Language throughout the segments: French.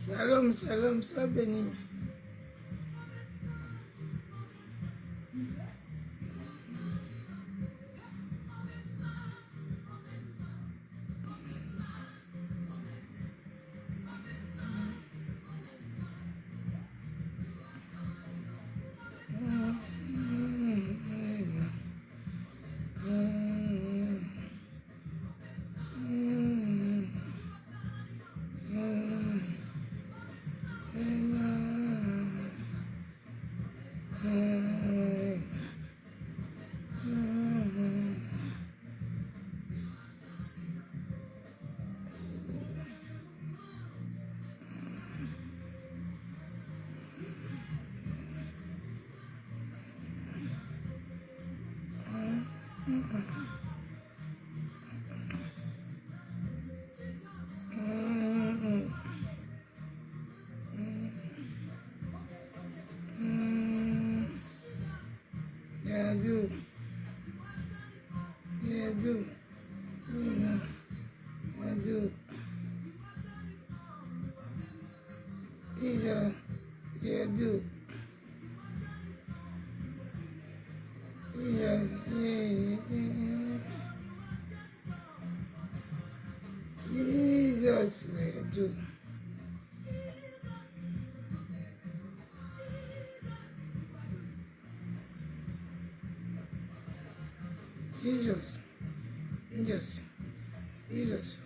Shalom, shalom, sois béni. Yeah, I do. Yeah, I do. Yeah, I do. Yeah, I do. Yeah. Jesus, I do. Jesus, Jesus, Jesus,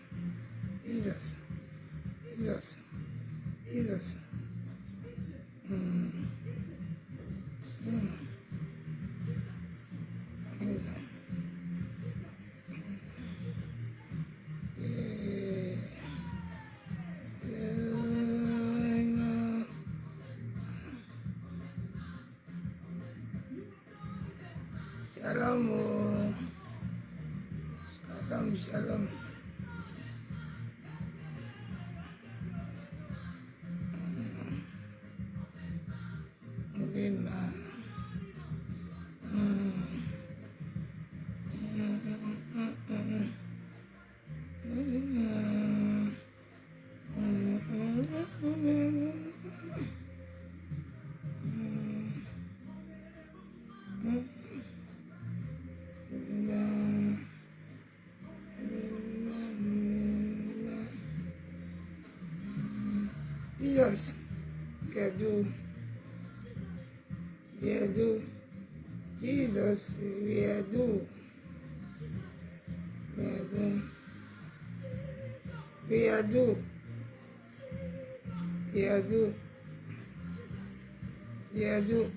Jesus, Jesus, Jesus. Shalom, shalom, shalom. Mungkin Jesus. We adore. We adore. Jesus, we adore. We adore. We adore. We adore. We adore.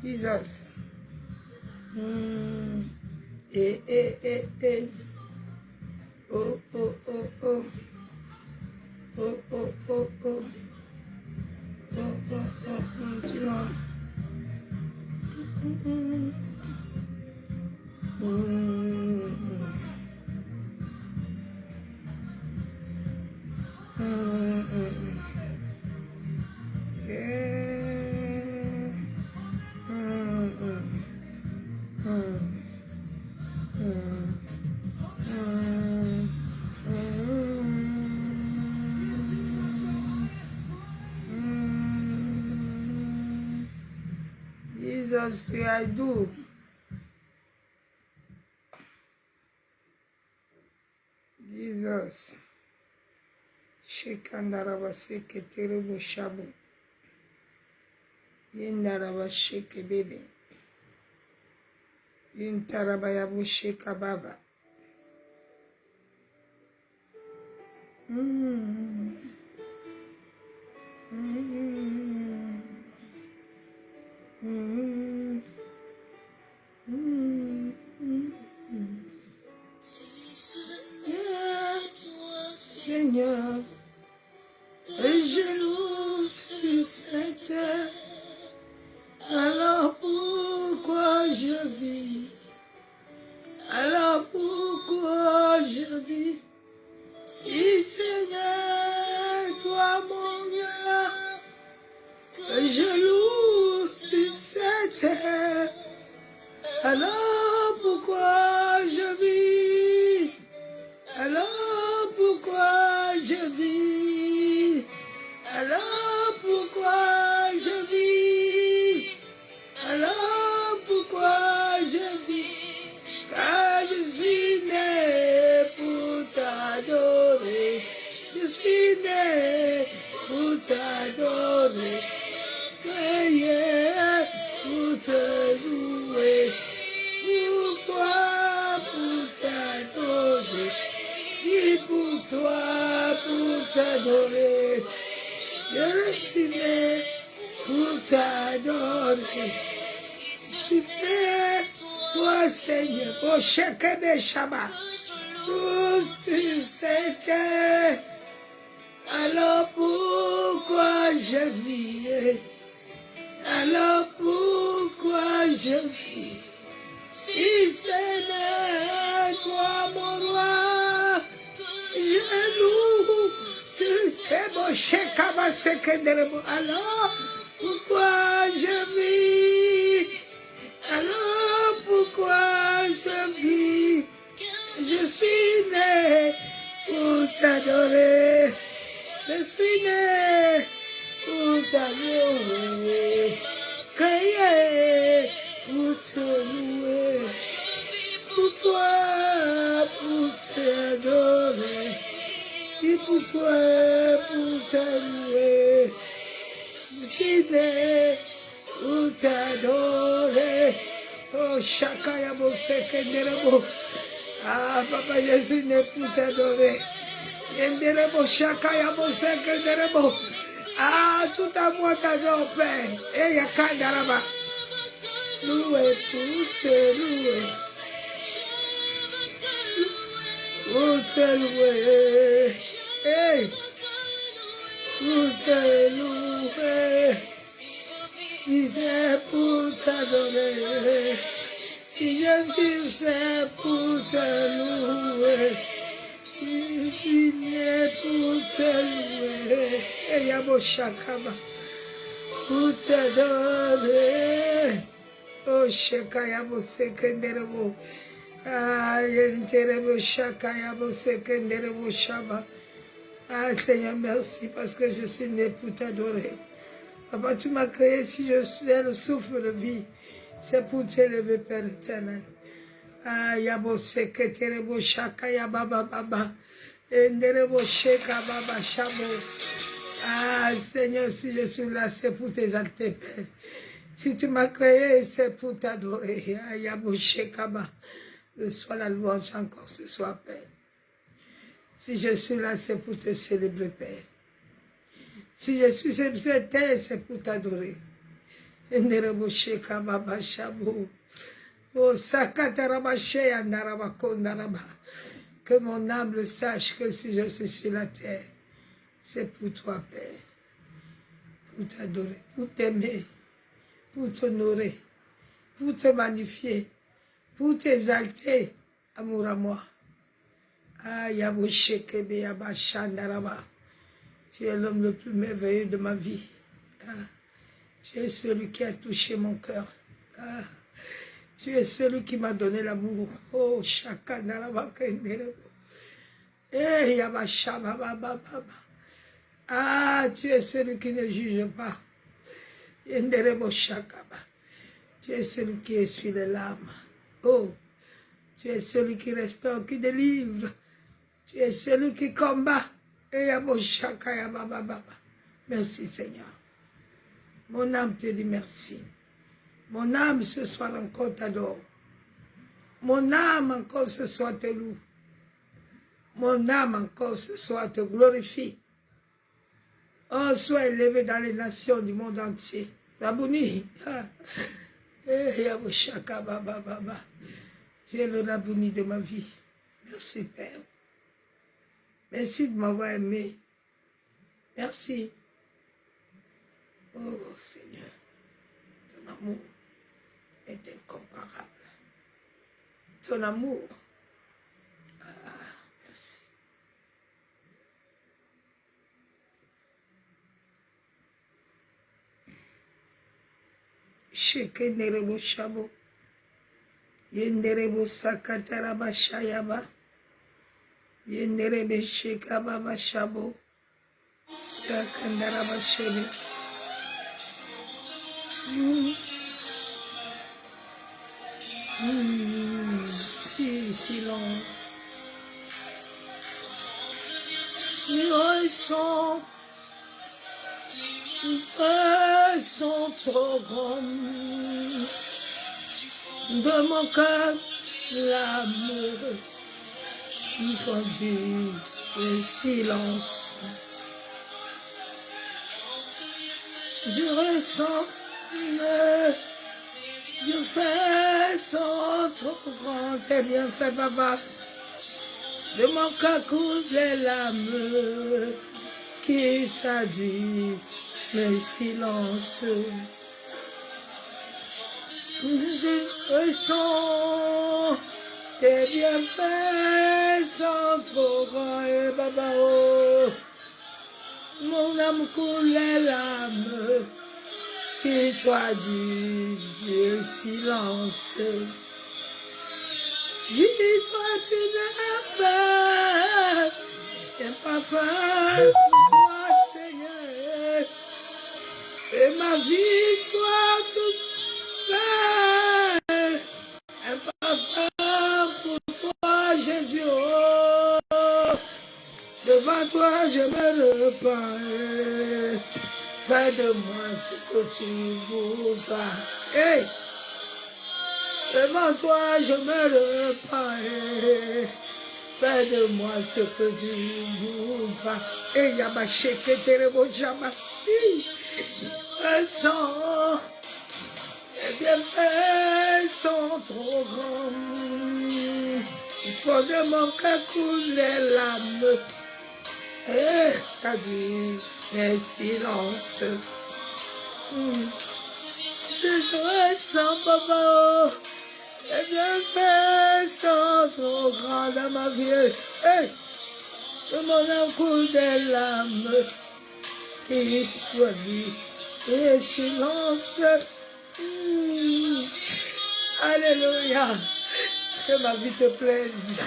Jesus. Oh, oh, oh, oh. Oh, oh, oh, oh. Oh, oh, oh, tu vois. Jesus, we adore. Jesus. Shekandaraba seke terebo shabu. Yendaraba sheke bebe. Yentaraba yabu sheka baba. Seigneur, et je loue sur cette terre, alors pourquoi je vis? Alors pourquoi je vis? Si Seigneur, toi mon Dieu, que je loue sur cette terre, alors pourquoi je vis? Alors pourquoi je vis? Alors pourquoi je vis? Alors pourquoi je vis? Car je suis né pour t'adorer. Je suis né pour t'adorer. Prier pour te louer. Pour toi, pour t'adorer. Et pour toi, pour t'adorer. Je suis né pour t'adorer. Je suis né, toi Seigneur, pour chacun des Shabbats. Tout sur cette terre. Alors pourquoi je vis? Alors pourquoi je vis? Si c'est toi mon roi, je loue sur mon chekaba sekenderebo. Alors pourquoi je vis? Alors pourquoi je vis? Je suis né pour t'adorer. Je suis né pour t'adorer. Crier pour te louer. Pour toi, pour t'adorer. Et pour toi, pour t'adorer. Je suis né pour t'adorer. Oh, Shakaya Bosekenderebo. Ah, papa, je suis né pour t'adorer. Yenderebo Shakaya Bosekenderebo. Ah, tout à moi t'adore, Père. Et Yakandaraba. Loué pour te louer. Pour te louer. Hey. Pour te louer. Si c'est pour t'adorer. Si je vis, c'est pour te louer. Je suis né pour te louer. Et Yabo Shakaba. Pour t'adorer. Oh, Shakayabo Sekenderebo. Ah, Yenterebo Shakayabo Sekenderebo Shaba. Ah, Seigneur, merci parce que je suis né pour t'adorer. Papa, tu m'as créé si je suis le souffle de vie. C'est pour t'élever, Père éternel. Ah, Yabo Sekenderebo Shakayaba Baba. Enderebo Sheka Baba Shabo. Ah, Seigneur, si je suis là, c'est pour t'exalter, Père. Si tu m'as créé, c'est pour t'adorer. Yabouché Kaba. Sois la louange encore ce soir, Père. Si je suis là, c'est pour te célébrer, Père. Si je suis sur cette terre, c'est pour t'adorer. Nderebouché Kaba Bachabo. Oh, Sakatarabaché Andarabakondaraba. Que mon âme le sache que si je suis sur la terre, c'est pour toi, Père. Pour t'adorer, pour t'aimer, pour t'honorer, pour te magnifier, pour t'exalter, amour à moi. Ah, Yabouché Kebe Yabachandaraba. Tu es l'homme le plus merveilleux de ma vie. Ah, tu es celui qui a touché mon cœur. Ah, tu es celui qui m'a donné l'amour. Oh, Shakandaraba Kenderebo. Eh, Yabachababa. Ah, tu es celui qui ne juge pas. Yenderebo Shakaba. Tu es celui qui essuie les larmes. Oh, tu es celui qui restaure, qui délivre. Tu es celui qui combat. Et Yabo Shaka Yababa. Merci Seigneur. Mon âme te dit merci. Mon âme ce soir encore t'adore. Mon âme encore ce soir te loue. Mon âme encore ce soir te glorifie. Oh, sois élevé dans les nations du monde entier. Rabouni. Yabushaka Baba Baba. Tu es le Rabouni de ma vie. Merci Père. Merci de m'avoir aimé. Merci. Oh Seigneur, ton amour est incomparable. Ton amour. Ah, merci. Shekenerebo Shabo. Yenderebo Sakataraba Shayaba. Yenderebe Shekababa Shabo. Sakandaraba Shebe. Si, silence. Ils sont trop grandes de mon cœur, l'âme du silence. Je ressens je fais sont trop grands, t'es bien fait, papa. De mon cœur coule les larmes qui traduit le silence. Je ressens tes bienfaits sont trop grands, et papa, oh. Mon âme coule les larmes qui traduit le silence. Dis soit une affaire, un parfum pour toi, Seigneur. Que ma vie soit toute belle, un parfum pour toi, Jésus. Oh, devant toi, je me repens. Fais de moi ce que tu voudras. Hey! Devant toi, je me repens. Fais de moi ce que tu voudras. Et Yabaché, que terebo jama. Ressens, tes bienfaits sont trop grands. Il faut de mon cœur couler l'âme. Et traduire les silences. Je ressens, papa. Les bienfaits sont trop grands dans ma vie. Hey, de mon âme coule des larmes qui produit les silences. Alléluia. Que ma vie te plaise.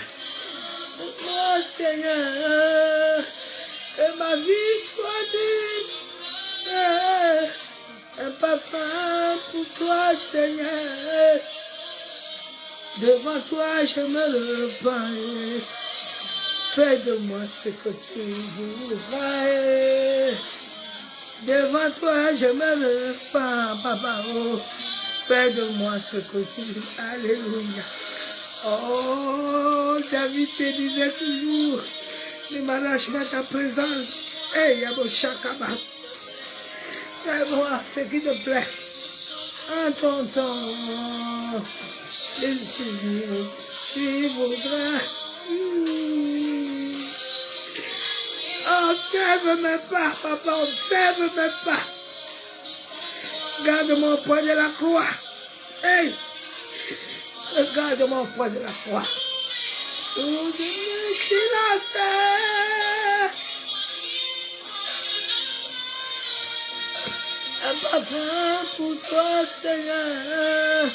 Oh Seigneur, que ma vie soit un parfum pour toi, Seigneur. Devant toi, je me repens. Fais de moi ce que tu voudras. Devant toi, je me repens, papa. Oh, fais de moi ce que tu veux. Alléluia. Oh, David te disait toujours, ne m'arrache pas ta présence. Hey, Yabo Shakaba. Fais-moi ce qui te plaît. En ton temps, Jésus, tu voudras. Observe mes pas, papa, observe mes pas. Garde-moi au poids de la croix. Hey, regarde-moi au poids de la croix. Tout de me silence. Un parfum pour toi, Seigneur.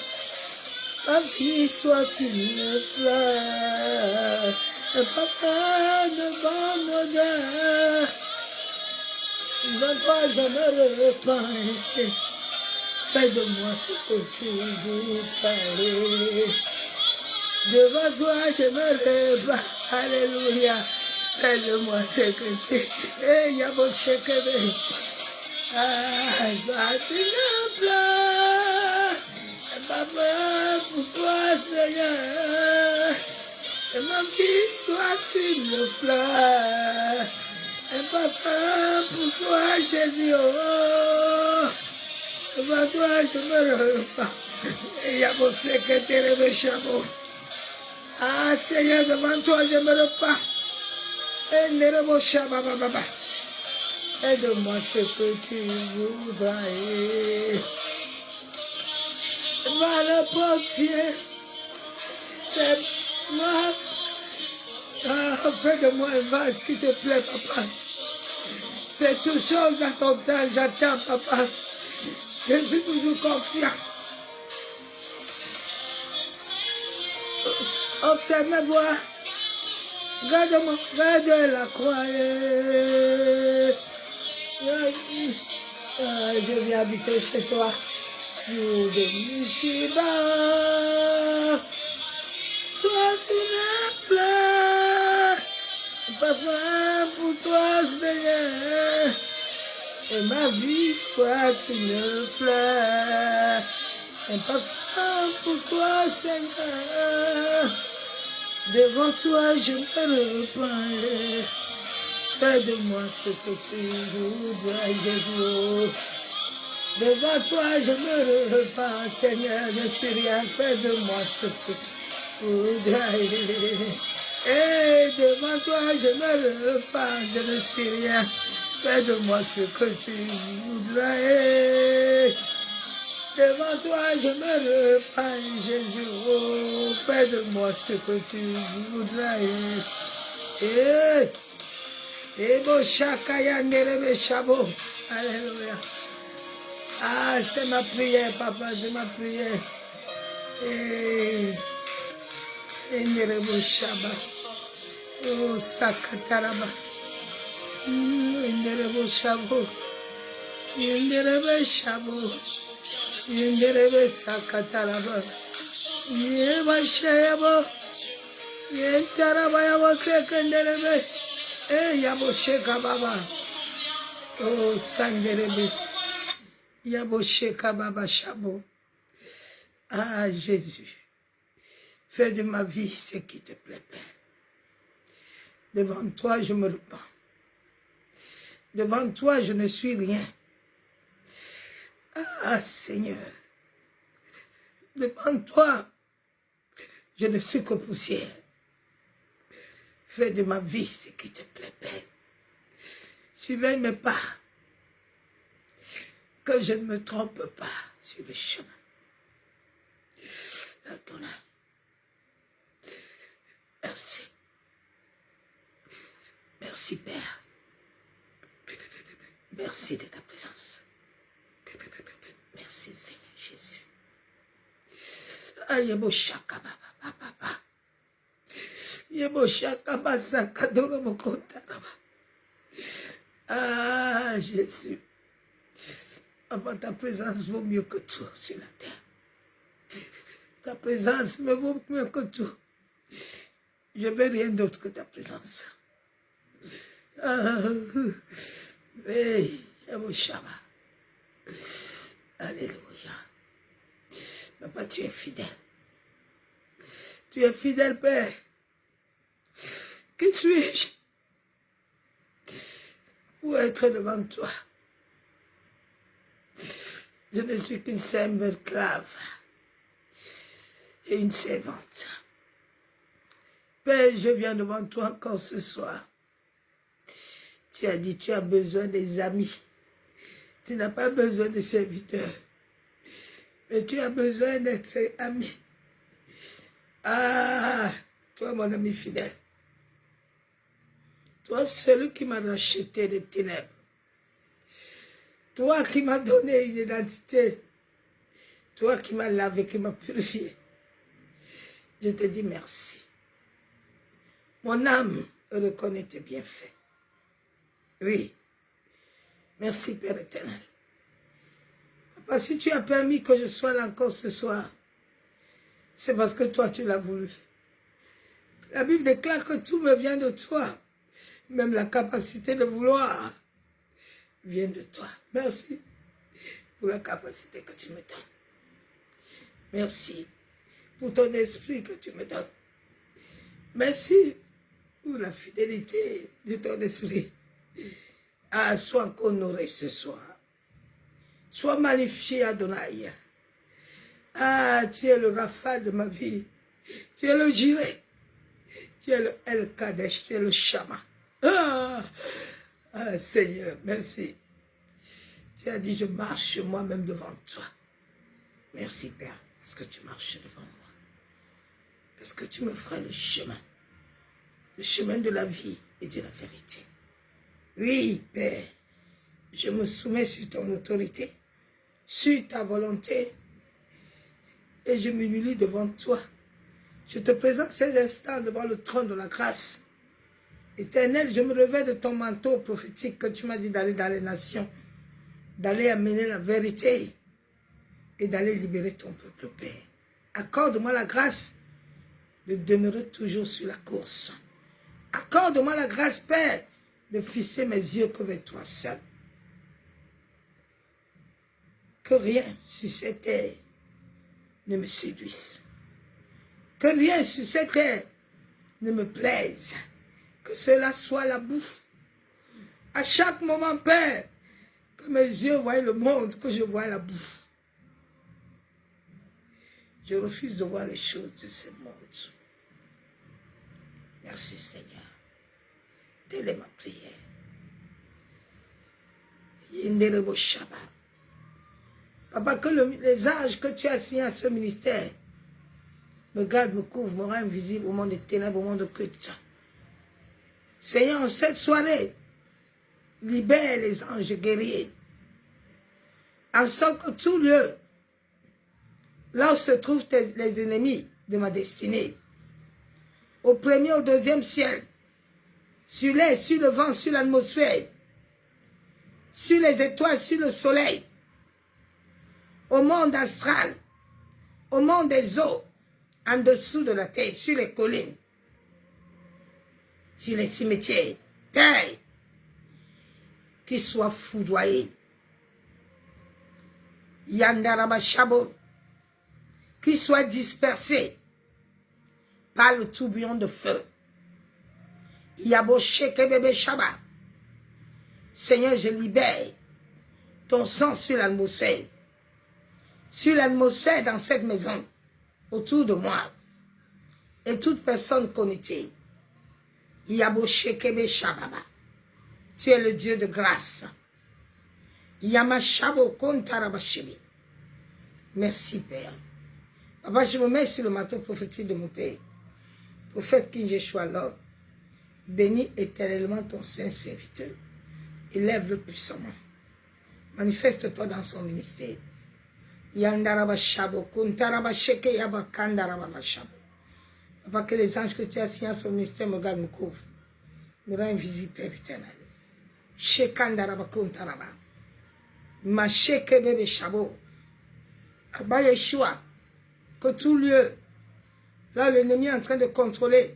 Ma vie soit une fleur. Un parfum de bonne odeur. Devant toi, je me repens. Fais de moi ce que tu voudrais. Devant toi, je me repens. Alléluia. Fais de moi ce que tu... Eh, Yabo Shekebe. Ah, soit une fleur. Un parfum pour toi, Seigneur. Que ma vie soit une fleur. Un parfum pour toi, Jésus. Oh, devant toi, je me repens. Et Yabo Sekebe le chameau. Ah, Seigneur, devant toi, je me repens. Et Nerebo Shababa. Aide-moi ce que tu voudrais. Va le portier. Fais-moi. Ah, fais de moi un vase qui te plaît, papa. C'est toute chose à ton temps, j'attends, papa. Je suis toujours confiant. Observe mes voix. Garde-moi, garde la croix. Je viens habiter chez toi. Nous de ici-bas. Sois une fleur. Un parfum pour toi, Seigneur. Et ma vie soit une fleur. Un parfum pour toi, Seigneur. Devant toi, je me repens. Fais de moi ce que tu voudras, Jésus. Devant toi, je me repens, Seigneur, je ne suis rien. Fais de moi ce que tu voudras. Et devant toi, je me repens, je ne suis rien. Fais de moi ce que tu voudras. Devant toi, je me repens, Jésus. Oh, fais de moi ce que tu voudras. Et bon, chakaya nerebe chabo. Alléluia. Ah, c'est ma prière, papa, c'est ma prière. Et nerebe chaba. Oh, sakataraba. Nerebe chabo. Nerebe chabo. Nerebe sakataraba. Yeba shayabo. Yentaraba yabo sekenderebe. Yabo sheka baba. Oh, sanderebe. Yabo sheka baba chabo. Ah, Jésus. Fais de ma vie ce qui te plaît, Père. Devant toi, je me repens. Devant toi, je ne suis rien. Ah, Seigneur. Devant toi, je ne suis que poussière. Fais de ma vie ce qui te plaît, Père. Surveille mes pas. Que je ne me trompe pas sur le chemin. Pardonne. Merci. Merci, Père. Merci de ta présence. Merci, Seigneur Jésus. Ayebo shaka papa. Yebo shaka basaka dorobo kontaraba. Ah, Jésus. Papa, ta présence vaut mieux que tout sur la terre. Ta présence me vaut mieux que tout. Je veux rien d'autre que ta présence. Ah, Hey, Yaboshaba. Alléluia. Papa, tu es fidèle. Tu es fidèle, Père. Qui suis-je pour être devant toi? Je ne suis qu'une simple esclave et une servante. Père, je viens devant toi encore ce soir. Tu as dit, tu as besoin des amis. Tu n'as pas besoin de serviteurs. Mais tu as besoin d'être ami. Ah, toi, mon ami fidèle. Toi, celui qui m'a racheté des ténèbres. Toi qui m'as donné une identité. Toi qui m'as lavé, qui m'as purifié. Je te dis merci. Mon âme reconnaît tes bienfaits. Oui. Merci, Père éternel. Papa, si tu as permis que je sois là encore ce soir, c'est parce que toi, tu l'as voulu. La Bible déclare que tout me vient de toi. Même la capacité de vouloir vient de toi. Merci pour la capacité que tu me donnes. Merci pour ton esprit que tu me donnes. Merci pour la fidélité de ton esprit. Ah, sois honoré ce soir. Sois magnifié, Adonai. Ah, tu es le Rapha de ma vie. Tu es le Jireh. Tu es le El Kadesh. Tu es le Shama. Ah, Seigneur, merci. Tu as dit, je marche moi-même devant toi. Merci, Père, parce que tu marches devant moi. Parce que tu me feras le chemin de la vie et de la vérité. Oui, Père, je me soumets sur ton autorité, sur ta volonté, et je m'humilie devant toi. Je te présente ces instants devant le trône de la grâce. Éternel, je me revêt de ton manteau prophétique que tu m'as dit d'aller dans les nations, d'aller amener la vérité et d'aller libérer ton peuple, Père. Accorde-moi la grâce de demeurer toujours sur la course. Accorde-moi la grâce, Père, de fixer mes yeux que vers toi seul. Que rien sur cette terre ne me séduise. Que rien sur cette terre ne me plaise. Que cela soit la bouffe. À chaque moment, Père, que mes yeux voient le monde, que je vois la bouffe. Je refuse de voir les choses de ce monde. Merci, Seigneur. Telle est ma prière. Yenderebo Shabbat. Papa, que les anges que tu as signés à ce ministère me gardent, me couvrent, me rendent invisible au monde des ténèbres, au monde occulte. Seigneur, en cette soirée, libère les anges guerriers. En sorte que tout lieu, là où se trouvent les ennemis de ma destinée, au premier, au deuxième ciel, sur l'air, sur le vent, sur l'atmosphère, sur les étoiles, sur le soleil, au monde astral, au monde des eaux, en dessous de la terre, sur les collines, sur les cimetières, Père, qu'ils soient foudroyés. Yandaraba Shabo, qu'ils soient dispersés par le tourbillon de feu. Yabo Sheke Bebe Shaba. Seigneur, je libère ton sang sur l'atmosphère dans cette maison, autour de moi, et toute personne connectée. Yabo Sheke Bebe Shababa. Tu es le Dieu de grâce. Yamashabo Kontarabashibi. Merci, Père. Papa, je me mets sur le manteau prophétique de mon Père. Prophète King Yeshua, l'homme. Bénis éternellement ton saint serviteur. Élève-le puissamment. Manifeste-toi dans son ministère. Yandarabashabo Kontarabasheke Yabakandarabashabo. Papa, que les anges que tu as signés à son ministère me gardent, me couvrent. Me rend invisible, Père éternel. Shekandaraba. Macheke bébé chabo. Abba Yeshua. Que tout lieu, là l'ennemi est en train de contrôler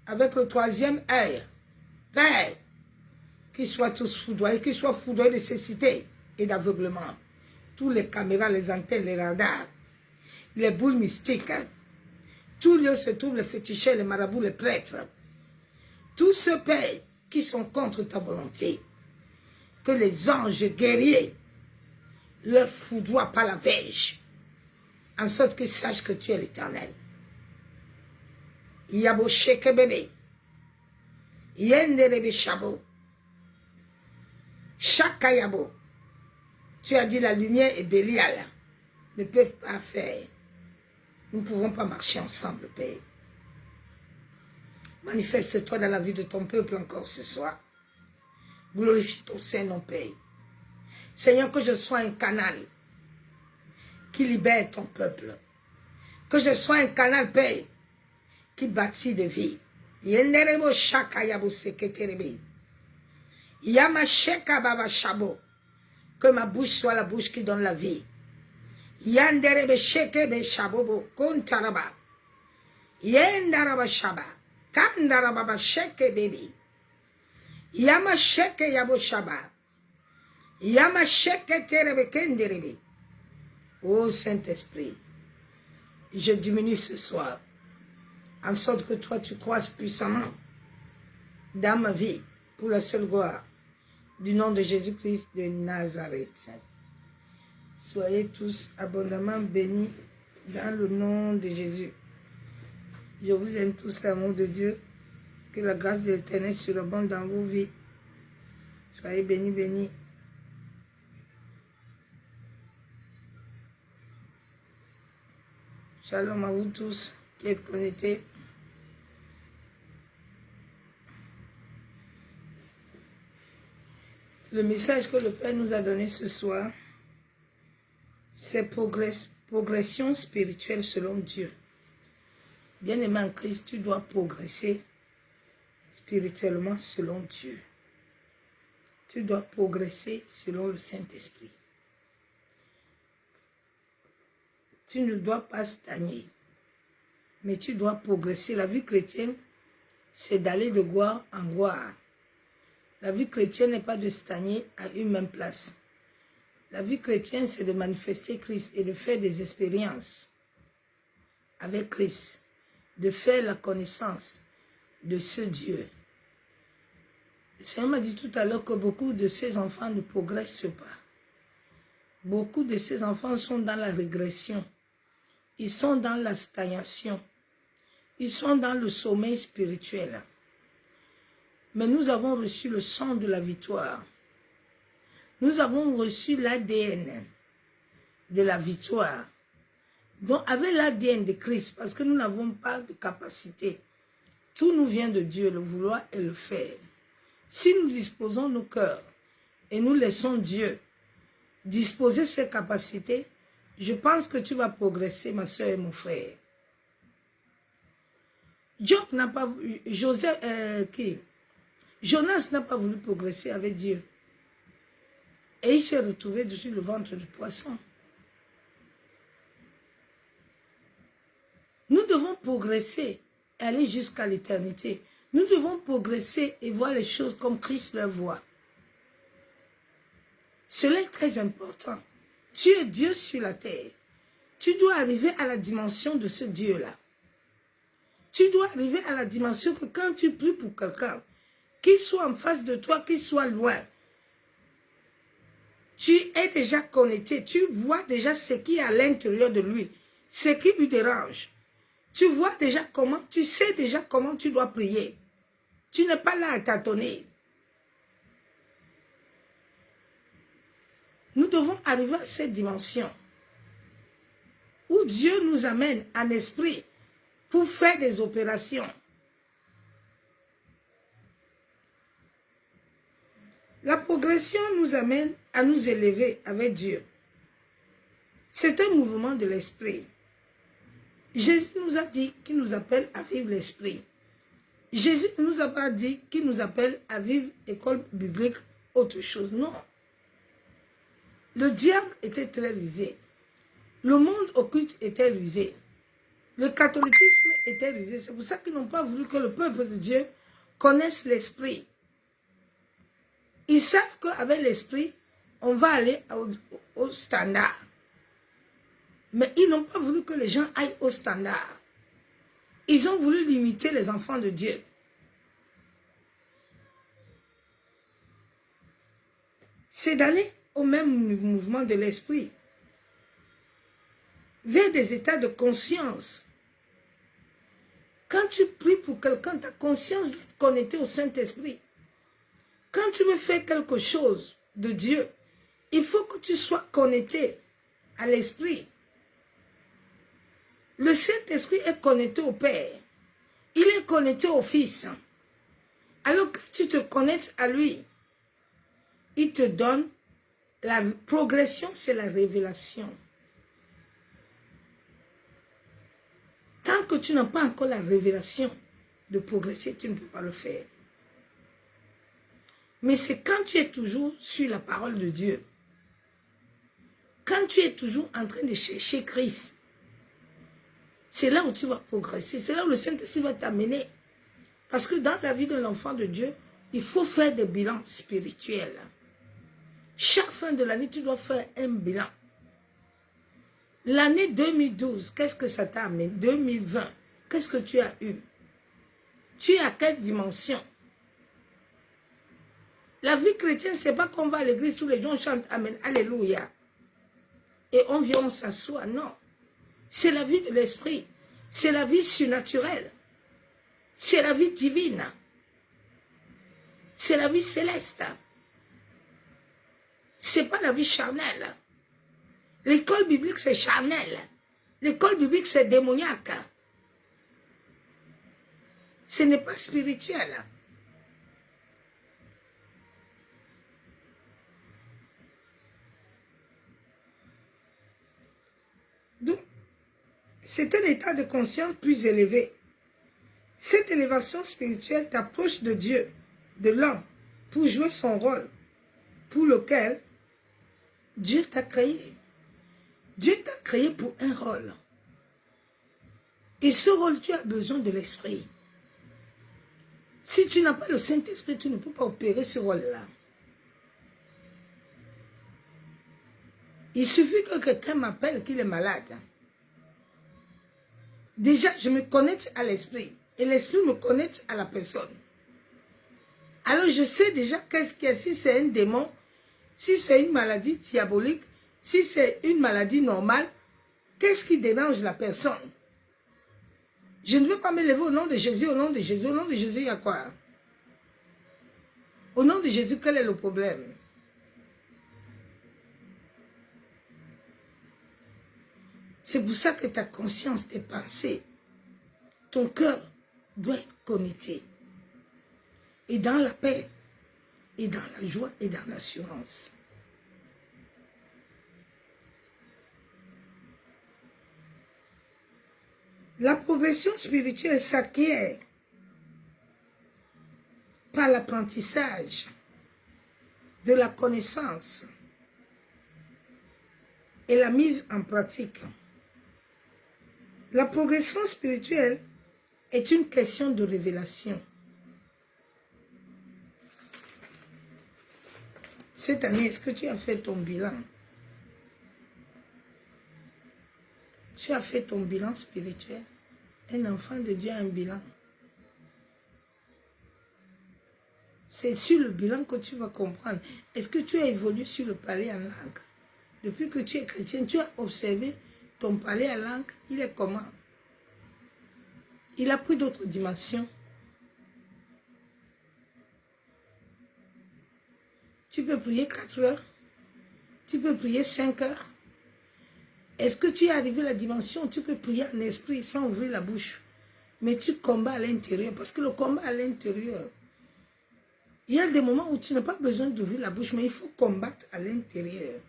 avec le troisième œil, Père, qu'ils soient tous foudroyés, qu'ils soient foudroyés de cécité et d'aveuglement. Tous les caméras, les antennes, les radars, les boules mystiques, tous lieux se trouvent les féticheurs, les marabouts, les prêtres. Tous ceux, Père, qui sont contre ta volonté, que les anges guerriers leur foudroient par la verge, en sorte qu'ils sachent que tu es l'Éternel. Yabo sheke bébé, yenderebe shabo, Chakayabo. Tu as dit la lumière et Bélial ne peuvent pas faire. Nous ne pouvons pas marcher ensemble, Père. Manifeste-toi dans la vie de ton peuple encore ce soir. Glorifie ton Saint-Nom, Père. Seigneur, que je sois un canal qui libère ton peuple. Que je sois un canal, Père, qui bâtit de vie. Yenderebo Chakayabo seketerebe. Yama Sheka Baba Shabo. Que ma bouche soit la bouche qui donne la vie. Yanderebe Shekebe Shabobo Kontaraba. Yendaraba Shaba. Kandaraba Sheke Baby. Yama Sheke Yabo Shaba. Yama Sheke Terebe Kenderebe. Ô Saint-Esprit, je diminue ce soir, en sorte que toi tu croisses puissamment dans ma vie, pour la seule gloire du nom de Jésus-Christ de Nazareth. Soyez tous abondamment bénis dans le nom de Jésus. Je vous aime tous l'amour de Dieu. Que la grâce de l'Éternel surabonde dans vos vies. Soyez bénis, bénis. Shalom à vous tous qui êtes connectés. Le message que le Père nous a donné ce soir, c'est progression spirituelle selon Dieu. Bien-aimé en Christ, tu dois progresser spirituellement selon Dieu. Tu dois progresser selon le Saint-Esprit. Tu ne dois pas stagner, mais tu dois progresser. La vie chrétienne, c'est d'aller de gloire en gloire. La vie chrétienne n'est pas de stagner à une même place. La vie chrétienne, c'est de manifester Christ et de faire des expériences avec Christ, de faire la connaissance de ce Dieu. Le Seigneur m'a dit tout à l'heure que beaucoup de ces enfants ne progressent pas. Beaucoup de ces enfants sont dans la régression. Ils sont dans la stagnation. Ils sont dans le sommeil spirituel. Mais nous avons reçu le sang de la victoire. Nous avons reçu l'ADN de la victoire. Donc avec l'ADN de Christ, parce que nous n'avons pas de capacité, tout nous vient de Dieu, le vouloir et le faire. Si nous disposons nos cœurs et nous laissons Dieu disposer ses capacités, je pense que tu vas progresser, ma soeur et mon frère. Job n'a pas voulu, Jonas n'a pas voulu progresser avec Dieu. Et il s'est retrouvé dessus le ventre du poisson. Nous devons progresser et aller jusqu'à l'éternité. Nous devons progresser et voir les choses comme Christ les voit. Cela est très important. Tu es Dieu sur la terre. Tu dois arriver à la dimension de ce Dieu-là. Tu dois arriver à la dimension que quand tu pries pour quelqu'un, qu'il soit en face de toi, qu'il soit loin, tu es déjà connecté. Tu vois déjà ce qui est à l'intérieur de lui, ce qui lui dérange. Tu vois déjà comment, tu sais déjà comment tu dois prier. Tu n'es pas là à tâtonner. Nous devons arriver à cette dimension où Dieu nous amène en esprit pour faire des opérations. La progression nous amène à nous élever avec Dieu. C'est un mouvement de l'esprit. Jésus nous a dit qu'il nous appelle à vivre l'esprit. Jésus ne nous a pas dit qu'il nous appelle à vivre école biblique, autre chose. Non. Le diable était très rusé. Le monde occulte était rusé. Le catholicisme était rusé. C'est pour ça qu'ils n'ont pas voulu que le peuple de Dieu connaisse l'esprit. Ils savent qu'avec l'esprit, on va aller au standard. Mais ils n'ont pas voulu que les gens aillent au standard. Ils ont voulu limiter les enfants de Dieu. C'est d'aller au même mouvement de l'esprit, vers des états de conscience. Quand tu pries pour quelqu'un, ta conscience doit être connectée au Saint-Esprit. Quand tu veux faire quelque chose de Dieu, il faut que tu sois connecté à l'Esprit. Le Saint-Esprit est connecté au Père. Il est connecté au Fils. Alors que tu te connectes à lui, il te donne la progression, c'est la révélation. Tant que tu n'as pas encore la révélation de progresser, tu ne peux pas le faire. Mais c'est quand tu es toujours sur la parole de Dieu, quand tu es toujours en train de chercher Christ, c'est là où tu vas progresser, c'est là où le Saint-Esprit va t'amener. Parce que dans la vie de l'enfant de Dieu, il faut faire des bilans spirituels. Chaque fin de l'année, tu dois faire un bilan. L'année 2012, qu'est-ce que ça t'a amené? 2020, qu'est-ce que tu as eu? Tu es à quelle dimension? La vie chrétienne, ce n'est pas qu'on va à l'église, tous les gens chantent Amen, Alléluia. Et on vient, on s'assoit. Non. C'est la vie de l'esprit. C'est la vie surnaturelle. C'est la vie divine. C'est la vie céleste. Ce n'est pas la vie charnelle. L'école biblique, c'est charnel. L'école biblique, c'est démoniaque. Ce n'est pas spirituel. Donc, c'est un état de conscience plus élevé. Cette élévation spirituelle t'approche de Dieu, de l'homme, pour jouer son rôle, pour lequel Dieu t'a créé. Dieu t'a créé pour un rôle. Et ce rôle, tu as besoin de l'esprit. Si tu n'as pas le Saint-Esprit, tu ne peux pas opérer ce rôle-là. Il suffit que quelqu'un m'appelle qu'il est malade. Déjà, je me connecte à l'esprit. Et l'esprit me connecte à la personne. Alors, je sais déjà qu'est-ce qu'il y a. Si c'est un démon, si c'est une maladie diabolique, si c'est une maladie normale, qu'est-ce qui dérange la personne? Je ne veux pas me lever au nom de Jésus, au nom de Jésus. Au nom de Jésus, il y a quoi? Au nom de Jésus, quel est le problème? C'est pour ça que ta conscience, tes pensées, ton cœur doit être connecté. Et dans la paix, et dans la joie, et dans l'assurance. La progression spirituelle s'acquiert par l'apprentissage de la connaissance et la mise en pratique. La progression spirituelle est une question de révélation. Cette année, est-ce que tu as fait ton bilan? Tu as fait ton bilan spirituel? Un enfant de Dieu a un bilan. C'est sur le bilan que tu vas comprendre. Est-ce que tu as évolué sur le parler en langue? Depuis que tu es chrétien, tu as observé ton parler en langue, il est comment? Il a pris d'autres dimensions. Tu peux prier 4 heures. Tu peux prier 5 heures. Est-ce que tu es arrivé à la dimension où tu peux prier en esprit sans ouvrir la bouche? Mais tu combats à l'intérieur. Parce que le combat à l'intérieur, il y a des moments où tu n'as pas besoin d'ouvrir la bouche, mais il faut combattre à l'intérieur.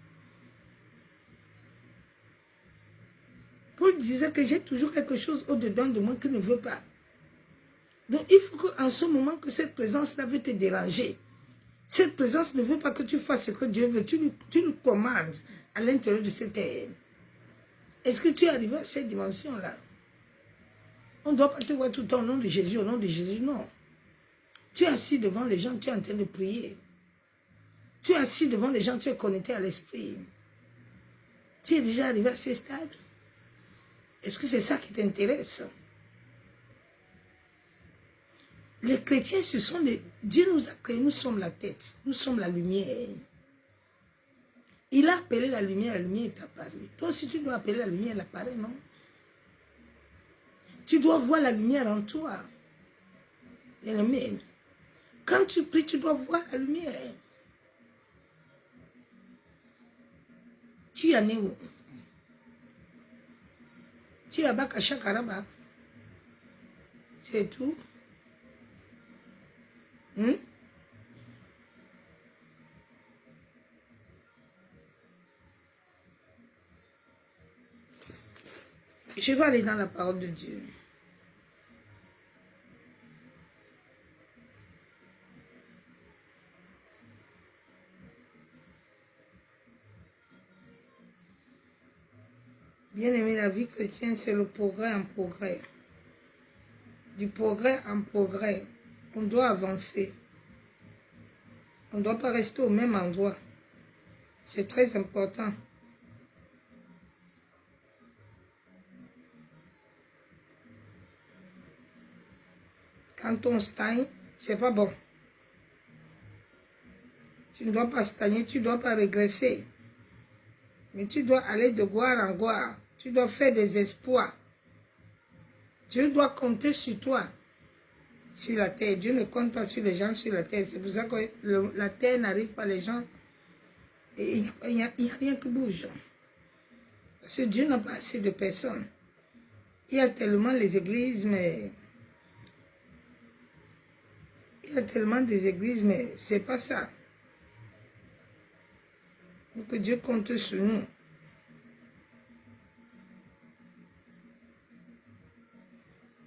Paul disait que j'ai toujours quelque chose au-dedans de moi qui ne veut pas. Donc il faut qu'en ce moment que cette présence-là veut te déranger. Cette présence ne veut pas que tu fasses ce que Dieu veut. Tu lui commandes à l'intérieur de cette âme. Est-ce que tu es arrivé à cette dimension-là? On ne doit pas te voir tout le temps au nom de Jésus, non. Tu es assis devant les gens, tu es en train de prier. Tu es assis devant les gens, tu es connecté à l'esprit. Tu es déjà arrivé à ce stade. Est-ce que c'est ça qui t'intéresse? Les chrétiens, ce sont les... Dieu nous a créés, nous sommes la tête, nous sommes la lumière. Il a appelé la lumière est apparue. Toi aussi, tu dois appeler la lumière, elle apparaît, non? Tu dois voir la lumière en toi. Bien-aimé, quand tu pries, tu dois voir la lumière. Tu en es où? Tu es à Bakachakaraba. C'est tout. Je vais aller dans la parole de Dieu. Bien-aimé, la vie chrétienne, c'est le progrès en progrès. Du progrès en progrès. On doit avancer. On ne doit pas rester au même endroit. C'est très important. Quand on stagne, c'est pas bon. Tu ne dois pas stagner, tu ne dois pas régresser. Mais tu dois aller de gloire en gloire. Tu dois faire des exploits. Dieu doit compter sur toi, sur la terre. Dieu ne compte pas sur les gens sur la terre. C'est pour ça que la terre n'arrive pas les gens. Et il n'y a rien qui bouge. Parce que Dieu n'a pas assez de personnes. Il y a tellement les églises, mais... Il y a tellement des églises, mais c'est pas ça. Pour que Dieu compte sur nous.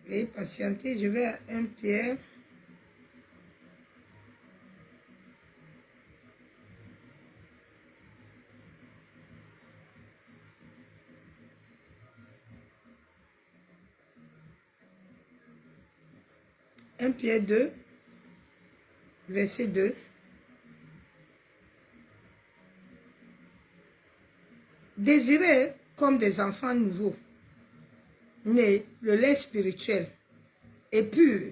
Et patientez, je vais à 1 Pierre. Un Pierre 2, verset 2. Désirez comme des enfants nouveaux, nés le lait spirituel et pur,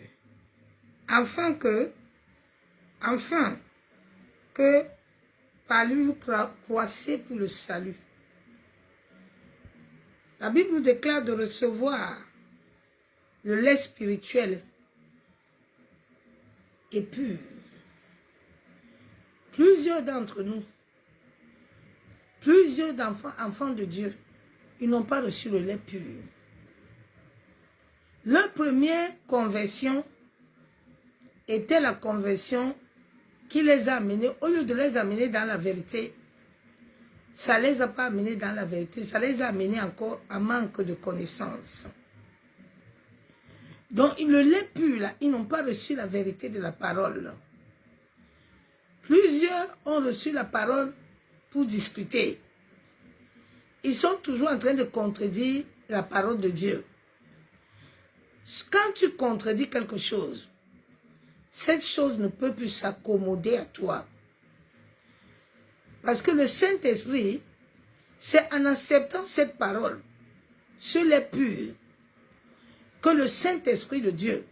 afin que par lui vous croissez pour le salut. La Bible nous déclare de recevoir le lait spirituel et pur. Plusieurs d'entre nous, plusieurs enfants de Dieu, ils n'ont pas reçu le lait pur. Leur première conversion était la conversion qui les a amenés, au lieu de les amener dans la vérité, ça ne les a pas amenés dans la vérité, ça les a amenés encore à manque de connaissances. Donc, le lait pur, là, ils n'ont pas reçu la vérité de la parole. Plusieurs ont reçu la parole pour discuter. Ils sont toujours en train de contredire la parole de Dieu. Quand tu contredis quelque chose, cette chose ne peut plus s'accommoder à toi. Parce que le Saint-Esprit, c'est en acceptant cette parole, sur les purs, que le Saint-Esprit de Dieu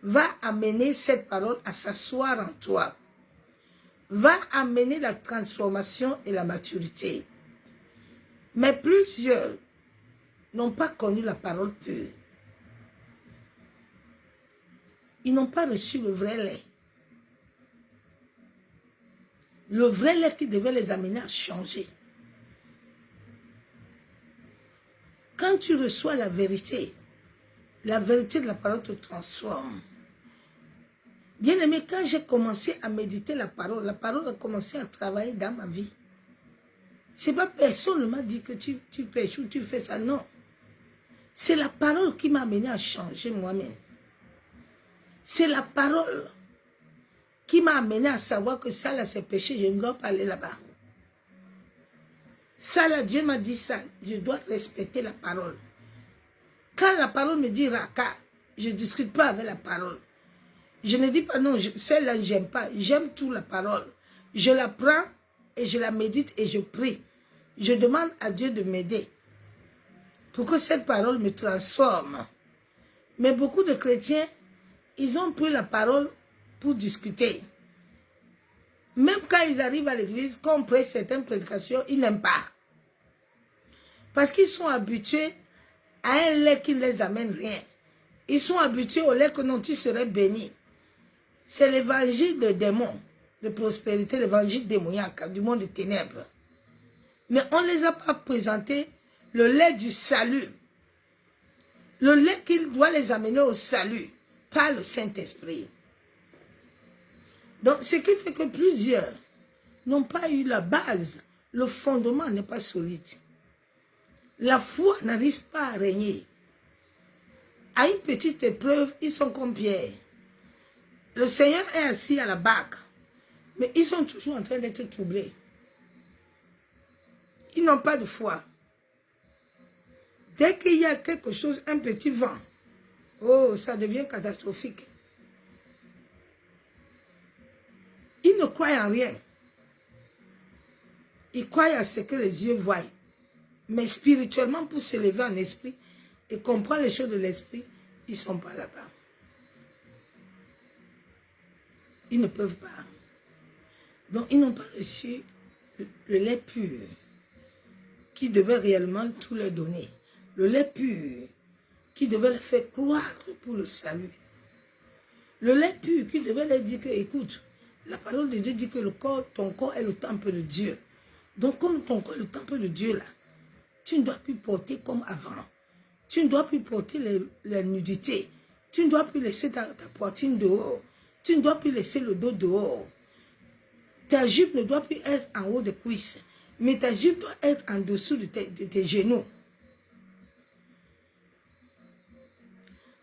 va amener cette parole à s'asseoir en toi, va amener la transformation et la maturité. Mais plusieurs n'ont pas connu la parole pure. Ils n'ont pas reçu le vrai lait. Le vrai lait qui devait les amener à changer. Quand tu reçois la vérité de la parole te transforme. Bien aimé, quand j'ai commencé à méditer la parole a commencé à travailler dans ma vie. C'est pas personne ne m'a dit que tu pêches ou tu fais ça, non. C'est la parole qui m'a amené à changer moi-même. C'est la parole qui m'a amené à savoir que ça là c'est péché, je ne dois pas aller là-bas. Ça là, Dieu m'a dit ça, je dois respecter la parole. Quand la parole me dit raka, je ne discute pas avec la parole. Je ne dis pas non, celle-là j'aime pas, j'aime tout la parole. Je la prends et je la médite et je prie. Je demande à Dieu de m'aider pour que cette parole me transforme. Mais beaucoup de chrétiens, ils ont pris la parole pour discuter. Même quand ils arrivent à l'église, quand on prêche certaines prédications, ils n'aiment pas. Parce qu'ils sont habitués à un lait qui ne les amène rien. Ils sont habitués au lait que non, tu serais béni. C'est l'évangile des démons, de prospérité, l'évangile démoniaque, du monde des ténèbres. Mais on ne les a pas présenté le lait du salut. Le lait qui doit les amener au salut, par le Saint-Esprit. Donc, ce qui fait que plusieurs n'ont pas eu la base. Le fondement n'est pas solide. La foi n'arrive pas à régner. À une petite épreuve, ils sont comme Pierre. Le Seigneur est assis à la barque, mais ils sont toujours en train d'être troublés. Ils n'ont pas de foi. Dès qu'il y a quelque chose, un petit vent, oh, ça devient catastrophique. Ils ne croient en rien. Ils croient à ce que les yeux voient. Mais spirituellement, pour s'élever en esprit et comprendre les choses de l'esprit, ils ne sont pas là-bas. Ils ne peuvent pas. Donc, ils n'ont pas reçu le lait pur qui devait réellement tout leur donner. Le lait pur qui devait leur faire croître pour le salut. Le lait pur qui devait leur dire que, écoute, la parole de Dieu dit que ton corps est le temple de Dieu. Donc, comme ton corps est le temple de Dieu là, tu ne dois plus porter comme avant. Tu ne dois plus porter la nudité. Tu ne dois plus laisser ta poitrine dehors. Tu ne dois plus laisser le dos dehors. Ta jupe ne doit plus être en haut des cuisses. Mais ta jupe doit être en dessous de tes genoux.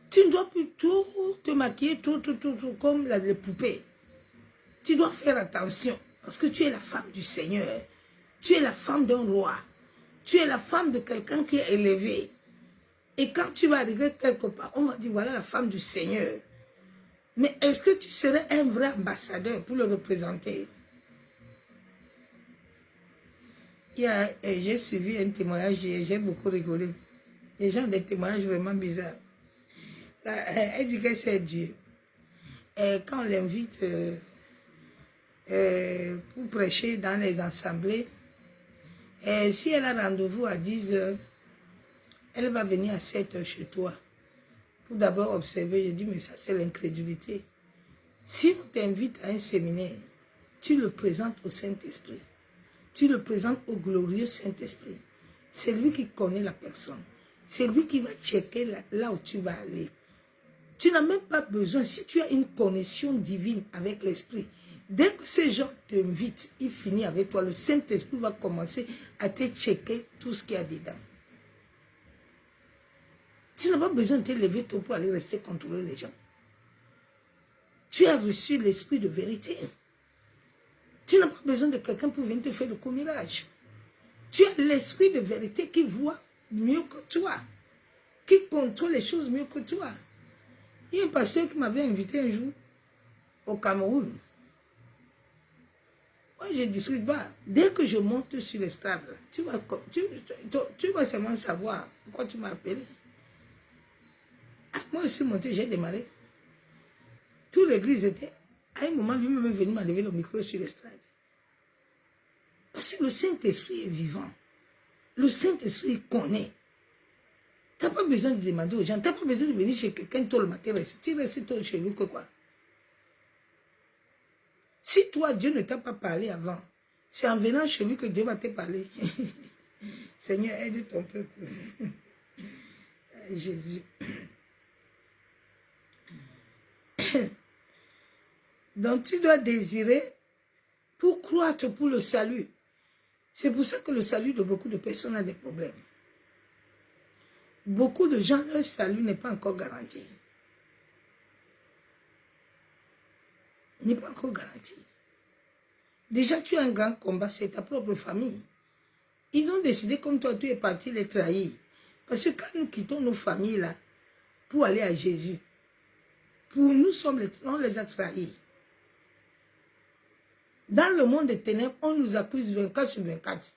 Tu ne dois plus tout te maquiller, tout comme les poupées. Tu dois faire attention. Parce que tu es la femme du Seigneur. Tu es la femme d'un roi. Tu es la femme de quelqu'un qui est élevé. Et quand tu vas arriver quelque part, on va dire, voilà la femme du Seigneur. Mais est-ce que tu serais un vrai ambassadeur pour le représenter? J'ai suivi un témoignage et j'ai beaucoup rigolé. Les gens ont des témoignages vraiment bizarres. Là, elle dit que c'est Dieu. Et quand on l'invite pour prêcher dans les assemblées, et si elle a rendez-vous à 10 h, elle va venir à 7 h chez toi. Pour d'abord observer, je dis, mais ça c'est l'incrédulité. Si on t'invite à un séminaire, tu le présentes au Saint-Esprit. Tu le présentes au glorieux Saint-Esprit. C'est lui qui connaît la personne. C'est lui qui va checker là où tu vas aller. Tu n'as même pas besoin, si tu as une connexion divine avec l'Esprit, dès que ces gens t'invitent, il finit avec toi, le Saint-Esprit va commencer à te checker tout ce qu'il y a dedans. Tu n'as pas besoin de te lever tôt pour aller rester contrôler les gens. Tu as reçu l'esprit de vérité. Tu n'as pas besoin de quelqu'un pour venir te faire le commérage. Tu as l'esprit de vérité qui voit mieux que toi, qui contrôle les choses mieux que toi. Il y a un pasteur qui m'avait invité un jour au Cameroun. Moi, je ne discute pas. Dès que je monte sur l'estrade, tu vas seulement savoir pourquoi tu m'as appelé. Moi, je suis monté, j'ai démarré. Toute l'église était. À un moment, lui-même est venu m'enlever le micro sur l'estrade. Parce que le Saint-Esprit est vivant. Le Saint-Esprit connaît. Tu n'as pas besoin de demander aux gens. Tu n'as pas besoin de venir chez quelqu'un tôt le matin. Tu restes tôt chez lui que quoi. Si toi, Dieu ne t'a pas parlé avant, c'est en venant chez lui que Dieu va te parler. Seigneur, aide ton peuple. Jésus. Donc tu dois désirer pour croître pour le salut. C'est pour ça que le salut de beaucoup de personnes a des problèmes. Beaucoup de gens, leur salut n'est pas encore garanti. N'est pas encore garanti. Déjà, tu as un grand combat, c'est ta propre famille. Ils ont décidé, comme toi, tu es parti les trahir. Parce que quand nous quittons nos familles là, pour aller à Jésus, pour nous, on les a trahis. Dans le monde des ténèbres, on nous accuse 24 sur 24.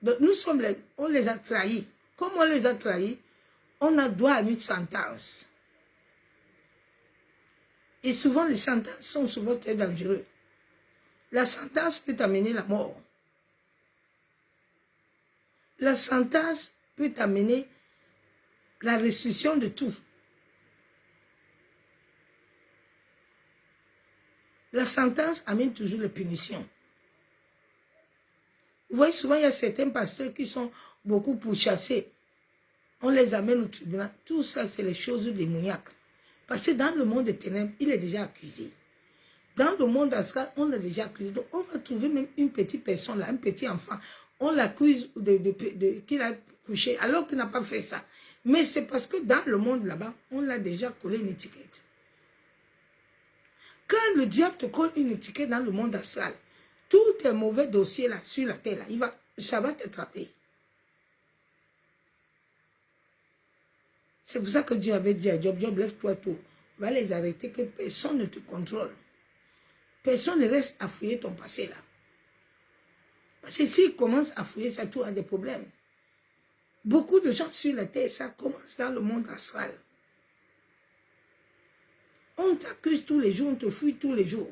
Donc nous sommes on les a trahis. Comme on les a trahis, on a droit à une sentence. Et souvent, les sentences sont souvent très dangereuses. La sentence peut t'amener la mort. La sentence peut t'amener la restriction de tout. La sentence amène toujours la punition. Vous voyez, souvent, il y a certains pasteurs qui sont beaucoup pourchassés. On les amène au tribunal. Tout ça, c'est les choses démoniaques. Parce que dans le monde des ténèbres, il est déjà accusé. Dans le monde astral, on l'a déjà accusé. Donc, on va trouver même une petite personne, là, un petit enfant. On l'accuse qu'il a couché, alors qu'il n'a pas fait ça. Mais c'est parce que dans le monde là-bas, on l'a déjà collé une étiquette. Quand le diable te colle une étiquette dans le monde astral, tous tes mauvais dossiers là, sur la terre, là, ça va t'attraper. C'est pour ça que Dieu avait dit à Job, Job, lève-toi tôt. Va les arrêter, que personne ne te contrôle. Personne ne reste à fouiller ton passé là. Parce que s'il commence à fouiller ça, tout a des problèmes. Beaucoup de gens sur la terre, ça commence dans le monde astral. On t'accuse tous les jours, on te fouille tous les jours.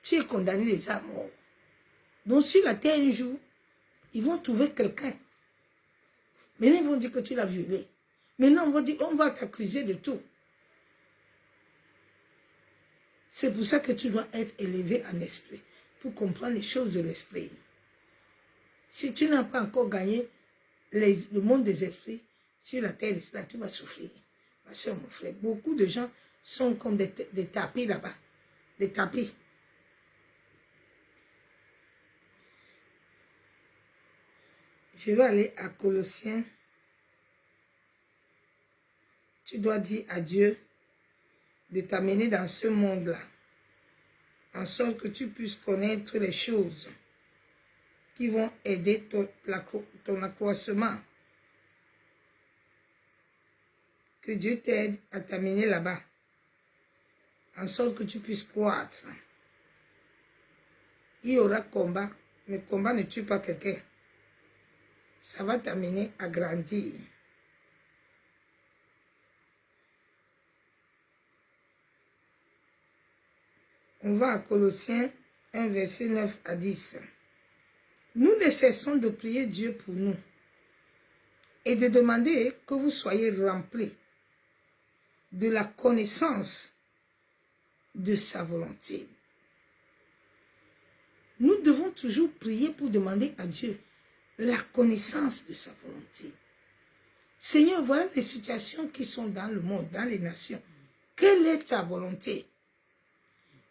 Tu es condamné déjà à mort. Donc sur la terre un jour, ils vont trouver quelqu'un. Maintenant, ils vont dire que tu l'as violé. Maintenant, on va t'accuser de tout. C'est pour ça que tu dois être élevé en esprit, pour comprendre les choses de l'esprit. Si tu n'as pas encore gagné le monde des esprits, sur la terre, là, tu vas souffrir. Ma soeur, mon frère, beaucoup de gens sont comme des tapis là-bas. Des tapis. Je vais aller à Colossiens. Tu dois dire à Dieu de t'amener dans ce monde-là, en sorte que tu puisses connaître les choses qui vont aider ton accroissement. Que Dieu t'aide à t'amener là-bas, en sorte que tu puisses croître. Il y aura combat, mais combat ne tue pas quelqu'un. Ça va t'amener à grandir. On va à Colossiens 1, verset 9 à 10. Nous ne cessons de prier Dieu pour nous et de demander que vous soyez remplis de la connaissance de sa volonté. Nous devons toujours prier pour demander à Dieu la connaissance de sa volonté. Seigneur, voilà les situations qui sont dans le monde, dans les nations. Quelle est ta volonté?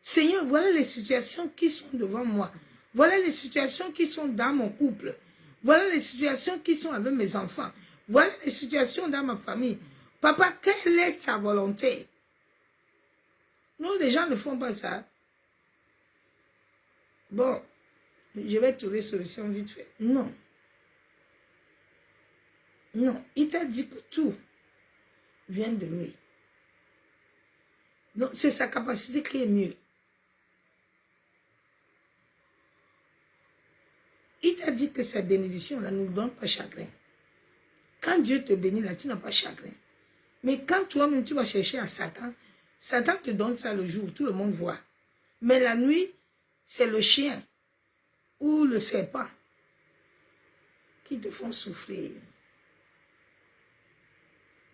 Seigneur, voilà les situations qui sont devant moi. Voilà les situations qui sont dans mon couple. Voilà les situations qui sont avec mes enfants. Voilà les situations dans ma famille. Papa, quelle est ta volonté? Non, les gens ne font pas ça. Bon, je vais trouver solution vite fait. Non. Non, il t'a dit que tout vient de lui. Donc, c'est sa capacité qui est mieux. Il t'a dit que sa bénédiction là, ne nous donne pas chagrin. Quand Dieu te bénit là, tu n'as pas chagrin. Mais quand toi-même tu vas chercher à Satan, Satan te donne ça le jour, tout le monde voit. Mais la nuit, c'est le chien ou le serpent qui te font souffrir.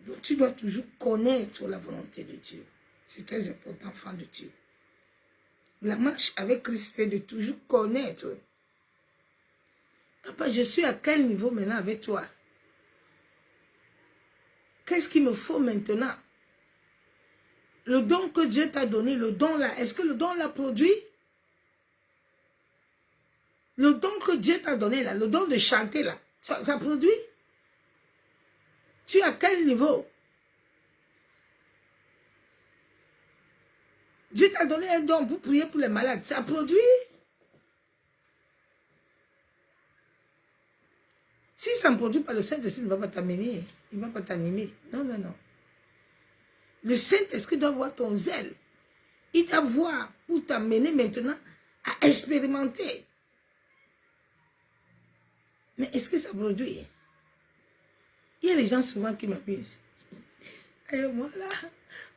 Donc tu dois toujours connaître la volonté de Dieu. C'est très important, enfant de Dieu. La marche avec Christ, c'est de toujours connaître. Papa, je suis à quel niveau maintenant avec toi? Qu'est-ce qu'il me faut maintenant? Le don que Dieu t'a donné, le don là, est-ce que le don l'a produit? Le don que Dieu t'a donné là, le don de chanter là, ça produit? Tu es à quel niveau? Dieu t'a donné un don pour prier pour les malades, ça produit? Si ça ne produit pas, le Saint-Esprit ne va pas t'amener, il ne va pas t'animer. Non, non, non. Le Saint-Esprit doit voir ton zèle. Il t'a voir pour t'amener maintenant à expérimenter. Mais est-ce que ça produit? Il y a les gens souvent qui m'amusent. Et moi là,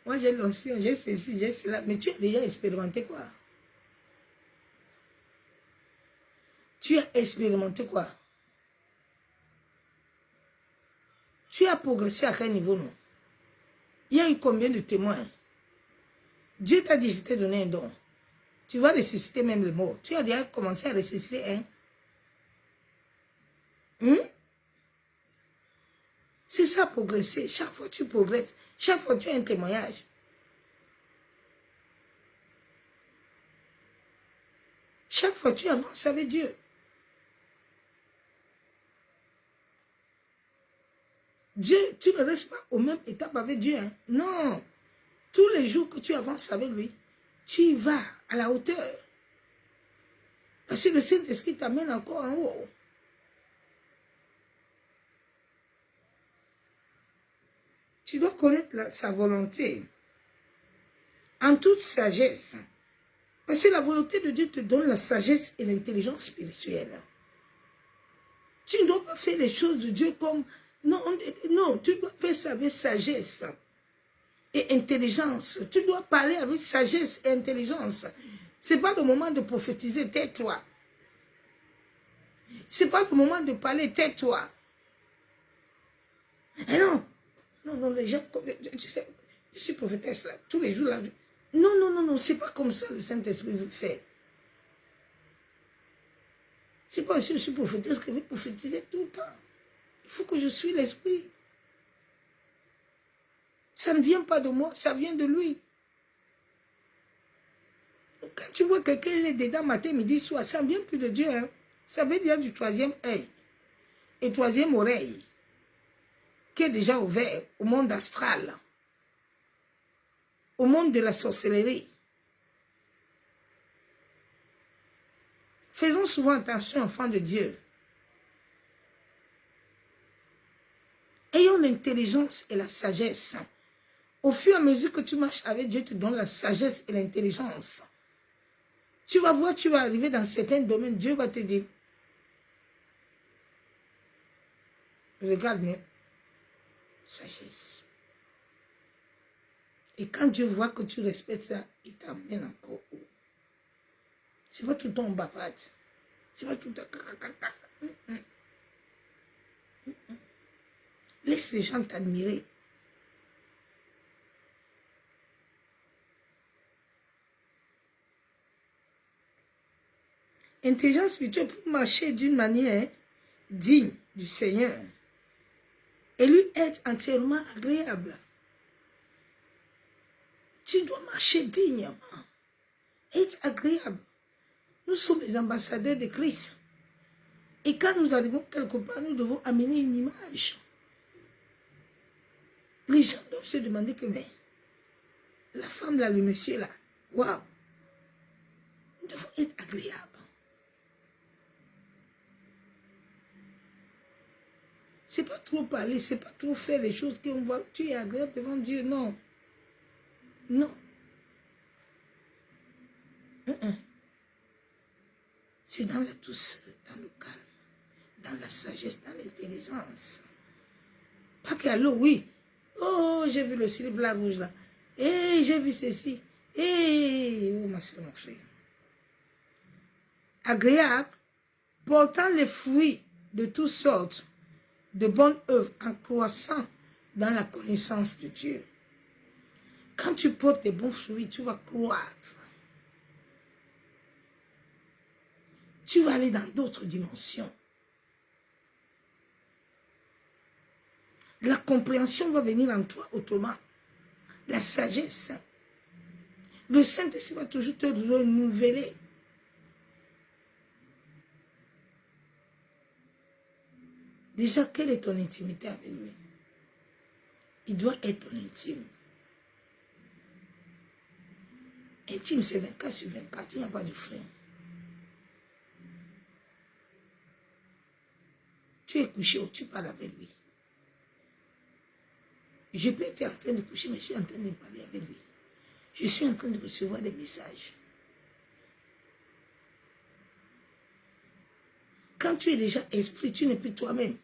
moi j'ai l'onction, j'ai ceci, j'ai cela. Mais tu as déjà expérimenté quoi? Tu as expérimenté quoi? Tu as progressé à quel niveau, non? Il y a eu combien de témoins? Dieu t'a dit, je t'ai donné un don. Tu vas ressusciter même les morts. Tu as déjà commencé à ressusciter un. C'est ça, progresser. Chaque fois tu progresses. Chaque fois tu as un témoignage. Chaque fois tu avances avec Dieu. Dieu, tu ne restes pas au même étape avec Dieu. Hein? Non. Tous les jours que tu avances avec lui, tu y vas à la hauteur. Parce que le Saint-Esprit t'amène encore en haut. Tu dois connaître sa volonté en toute sagesse. Parce que la volonté de Dieu te donne la sagesse et l'intelligence spirituelle. Tu ne dois pas faire les choses de Dieu comme... Non, non, tu dois faire ça avec sagesse et intelligence. Tu dois parler avec sagesse et intelligence. Ce n'est pas le moment de prophétiser, tais-toi. Ce n'est pas le moment de parler, tais-toi. Et non, non, non, les gens, tu sais, je suis prophétesse là, tous les jours là. Non, non, non, non, c'est pas comme ça le Saint-Esprit vous fait. C'est pas si je suis prophétesse que je vais prophétiser tout le temps. Il faut que je suis l'Esprit. Ça ne vient pas de moi, ça vient de lui. Quand tu vois quelqu'un est dedans matin, midi, soir, ça ne vient plus de Dieu. Hein. Ça veut dire du troisième œil et troisième oreille qui est déjà ouvert au monde astral, au monde de la sorcellerie. Faisons souvent attention, enfants de Dieu. Ayons l'intelligence et la sagesse. Au fur et à mesure que tu marches avec Dieu, te donne la sagesse et l'intelligence. Tu vas voir, tu vas arriver dans certains domaines, Dieu va te dire, regarde bien, sagesse. Et quand Dieu voit que tu respectes ça, il t'emmène encore haut. C'est pas tout le temps bavard. C'est pas tout le temps... Laisse les gens t'admirer. Intelligence spirituelle pour marcher d'une manière digne du Seigneur et lui être entièrement agréable. Tu dois marcher dignement, être agréable. Nous sommes les ambassadeurs de Christ. Et quand nous arrivons quelque part, nous devons amener une image. Les gens doivent se demander que, mais, la femme là, le monsieur là, waouh, nous devons être agréables. C'est pas trop parler, c'est pas trop faire les choses qu'on voit, tu es agréable devant Dieu, non. Non. C'est dans la douceur, dans le calme, dans la sagesse, dans l'intelligence. Pas qu'à l'eau, oui. Oh, j'ai vu le slip là rouge là. Eh, j'ai vu ceci. Eh, oh ma soeur, mon frère. Agréable, portant les fruits de toutes sortes, de bonnes œuvres, en croissant dans la connaissance de Dieu. Quand tu portes des bons fruits, tu vas croître. Tu vas aller dans d'autres dimensions. La compréhension va venir en toi autrement. La sagesse. Le Saint-Esprit va toujours te renouveler. Déjà, quelle est ton intimité avec lui? Il doit être ton intime. Intime, c'est 24 sur 24. Il n'y a pas de frein. Tu es couché ou tu parles avec lui. Je peux être en train de coucher, mais je suis en train de parler avec lui. Je suis en train de recevoir des messages. Quand tu es déjà esprit, tu n'es plus toi-même.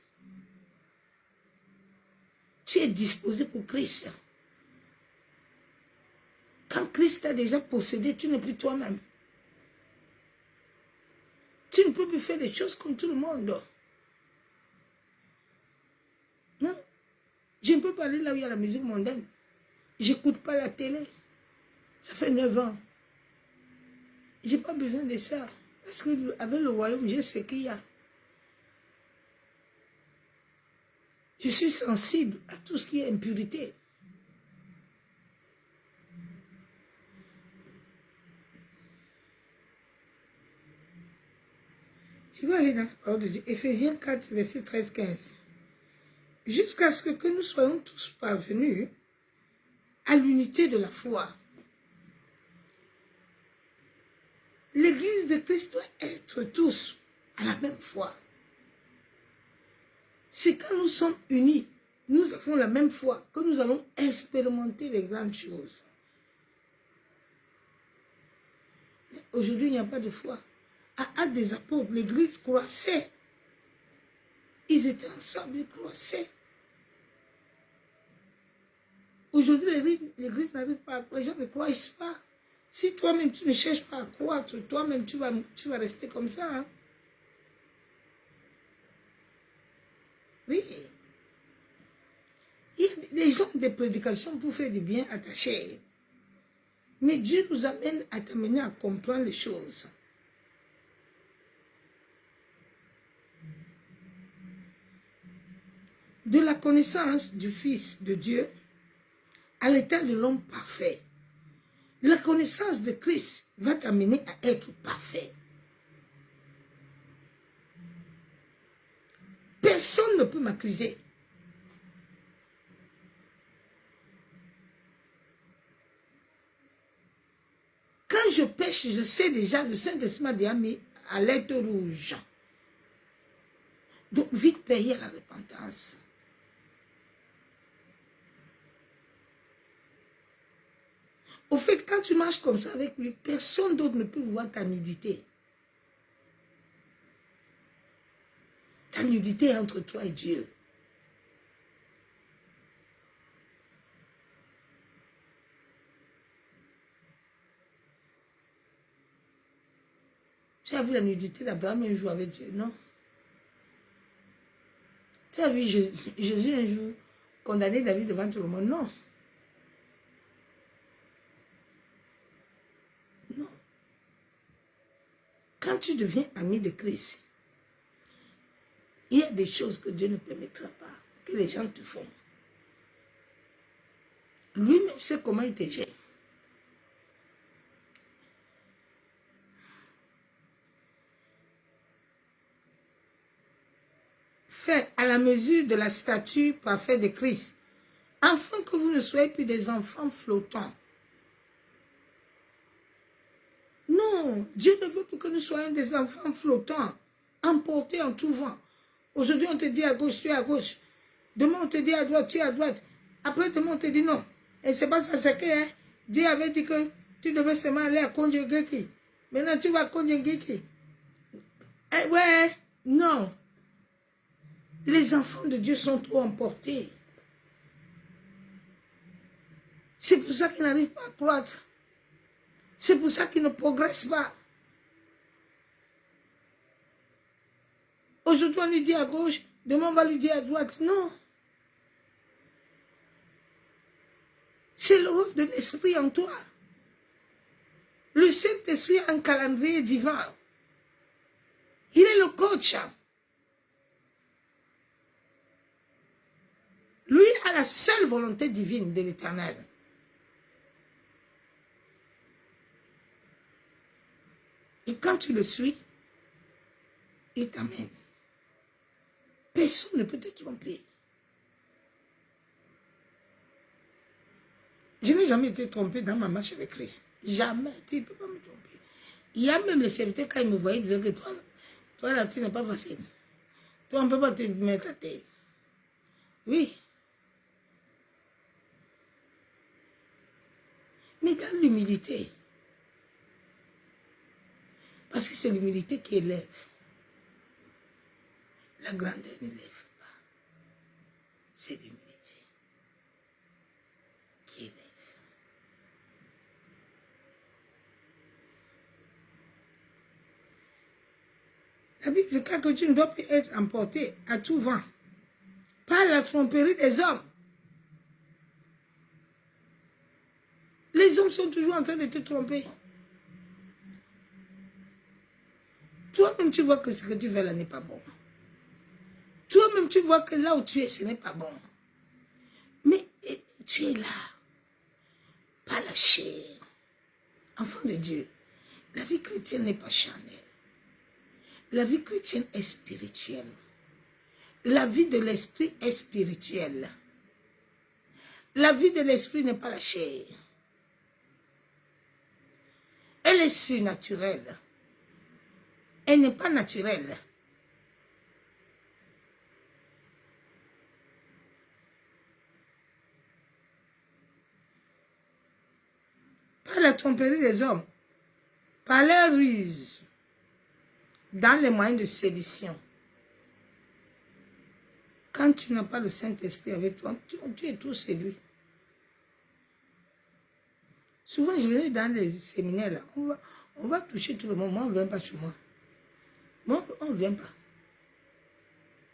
Tu es disposé pour Christ. Quand Christ t'a déjà possédé, tu n'es plus toi-même. Tu ne peux plus faire des choses comme tout le monde. Non. Je ne peux pas aller là où il y a la musique mondaine. Je n'écoute pas la télé. Ça fait 9 ans. Je n'ai pas besoin de ça. Parce qu'avec le royaume, je sais qu'il y a. Je suis sensible à tout ce qui est impurité. Je vais aller dans la parole de Dieu. Éphésiens 4, verset 13-15. Jusqu'à ce que nous soyons tous parvenus à l'unité de la foi. L'église de Christ doit être tous à la même foi. C'est quand nous sommes unis, nous avons la même foi, que nous allons expérimenter les grandes choses. Aujourd'hui, il n'y a pas de foi. À Actes des Apôtres, l'église croissait. Ils étaient ensemble, ils croissaient. Aujourd'hui, l'église n'arrive pas à croire, les gens ne croient pas. Si toi-même, tu ne cherches pas à croître, toi-même, tu vas rester comme ça. Hein? Oui. Les gens ont des prédications pour faire du bien attachés. Mais Dieu nous amène à t'amener à comprendre les choses. De la connaissance du Fils de Dieu à l'état de l'homme parfait. La connaissance de Christ va t'amener à être parfait. Personne ne peut m'accuser. Quand je pêche, je sais déjà, le Saint-Esprit m'a déjà mis à lettre rouge. Donc, vite payer la repentance. Au fait, quand tu marches comme ça avec lui, personne d'autre ne peut voir ta nudité. Ta nudité est entre toi et Dieu. Tu as vu la nudité d'Abraham un jour avec Dieu, non? Tu as vu Jésus un jour condamner David devant tout le monde, non? Non. Quand tu deviens ami de Christ, il y a des choses que Dieu ne permettra pas, que les gens te font. Lui-même sait comment il te gère. Fait à la mesure de la stature parfaite de Christ, afin que vous ne soyez plus des enfants flottants. Non, Dieu ne veut plus que nous soyons des enfants flottants, emportés en tout vent. Aujourd'hui, on te dit à gauche, tu es à gauche. Demain, on te dit à droite, tu es à droite. Après, demain, on te dit non. Et c'est pas ça, c'est que hein, Dieu avait dit que tu devais seulement aller à Konjengeki. Maintenant, tu vas à Konjengeki. Eh, ouais, non. Les enfants de Dieu sont trop emportés. C'est pour ça qu'ils n'arrivent pas à croître. C'est pour ça qu'ils ne progressent pas. Aujourd'hui, on lui dit à gauche, demain, on va lui dire à droite. Non. C'est le rôle de l'esprit en toi. Le Saint-Esprit a un calendrier divin. Il est le coach. Lui a la seule volonté divine de l'Éternel. Et quand tu le suis, il t'amène. Personne ne peut te tromper. Je n'ai jamais été trompé dans ma marche avec Christ. Jamais. Tu ne peux pas me tromper. Il y a même les serviteurs, quand ils me voyaient, ils disaient que toi là, tu n'es pas facile. Toi, on ne peut pas te mettre à terre. Oui. mais dans l'humilité. Parce que c'est l'humilité qui élève. La grandeur n'élève pas. C'est l'humilité qui élève. La Bible déclare que tu ne dois plus être emporté à tout vent par la tromperie des hommes. Les hommes sont toujours en train de te tromper. Toi-même, tu vois que ce que tu fais là n'est pas bon. Toi-même, tu vois que là où tu es, ce n'est pas bon. Mais tu es là, pas la chair. Enfant de Dieu, la vie chrétienne n'est pas charnelle. La vie chrétienne est spirituelle. La vie de l'esprit est spirituelle. La vie de l'esprit n'est pas la chair. Elle est surnaturelle. Elle n'est pas naturelle. Par la tromperie des hommes, par leur ruse, dans les moyens de sédition. Quand tu n'as pas le Saint-Esprit avec toi, tu es tout séduit. Souvent, je venais dans les séminaires, là, on va toucher tout le monde. Moi, on ne vient pas chez moi. Moi, on ne vient pas.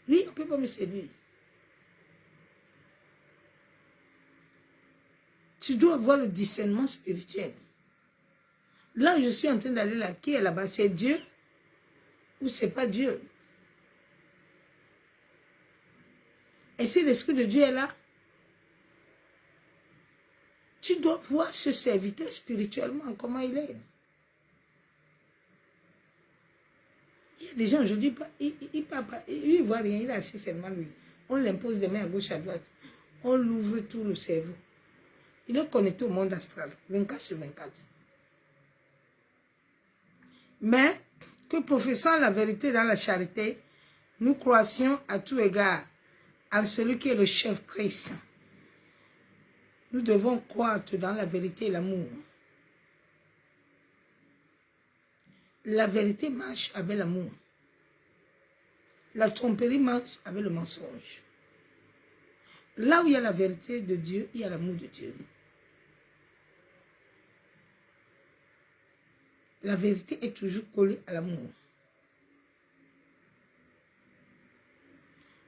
Lui, on ne peut pas me séduire. Tu dois avoir le discernement spirituel. Là, je suis en train d'aller là. Qui est là-bas? C'est Dieu ou c'est pas Dieu? Et si l'Esprit de Dieu est là, tu dois voir ce serviteur spirituellement, comment il est. Il y a des gens aujourd'hui, il ne voit rien, il est assis seulement lui. On l'impose des mains à gauche, à droite. On l'ouvre tout le cerveau. Il est connecté au monde astral, 24 sur 24. Mais que professant la vérité dans la charité, nous croissions à tout égard en celui qui est le chef Christ. Nous devons croître dans la vérité et l'amour. La vérité marche avec l'amour. La tromperie marche avec le mensonge. Là où il y a la vérité de Dieu, il y a l'amour de Dieu. La vérité est toujours collée à l'amour.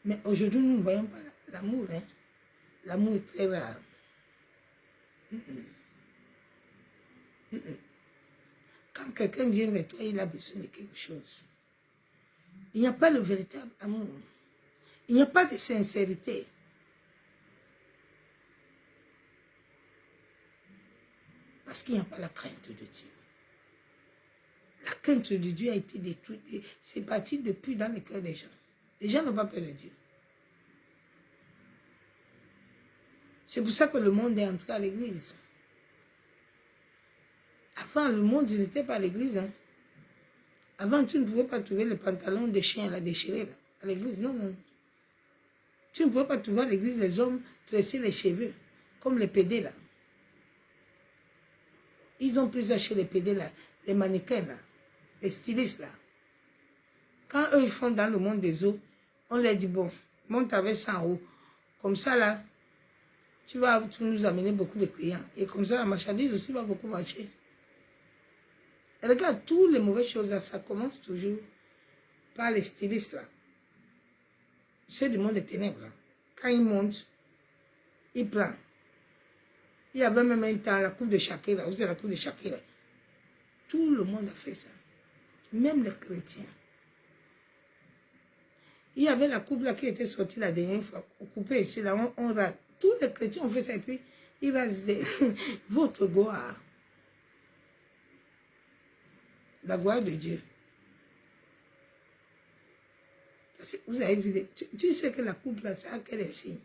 Mais aujourd'hui, nous ne voyons pas l'amour. Hein? L'amour est très rare. Quand quelqu'un vient vers toi, il a besoin de quelque chose. Il n'y a pas le véritable amour. Il n'y a pas de sincérité. Parce qu'il n'y a pas la crainte de Dieu. La crainte de Dieu a été détruite. C'est parti depuis dans le cœur des gens. Les gens n'ont pas peur de Dieu. C'est pour ça que le monde est entré à l'église. Avant, le monde n'était pas à l'église. Hein. Avant, tu ne pouvais pas trouver le pantalon des chiens là, déchiré là, à l'église. Non, non. Tu ne pouvais pas trouver à l'église les hommes tresser les cheveux, comme les pédés là. Ils ont pris ça chez les pédés là, les mannequins là, les stylistes là. Quand eux, ils font dans le monde des eaux, on leur dit, bon, monte avec ça en haut. Comme ça là, tu vas nous amener beaucoup de clients. Et comme ça, la marchandise aussi va beaucoup marcher. Et regarde, toutes les mauvaises choses là, ça commence toujours par les stylistes là. C'est du monde des ténèbres là. Quand ils montent, ils prennent. Il y avait même un temps la coupe de Shakira, vous savez la coupe de Shakira. Tout le monde a fait ça. Même les chrétiens. Il y avait la coupe là qui était sortie la dernière fois, coupée ici, là, on rase. Tous les chrétiens ont fait ça et puis ils rasent votre gloire. La gloire de Dieu. Parce que vous avez vu, tu sais que la coupe là, c'est à quel signe?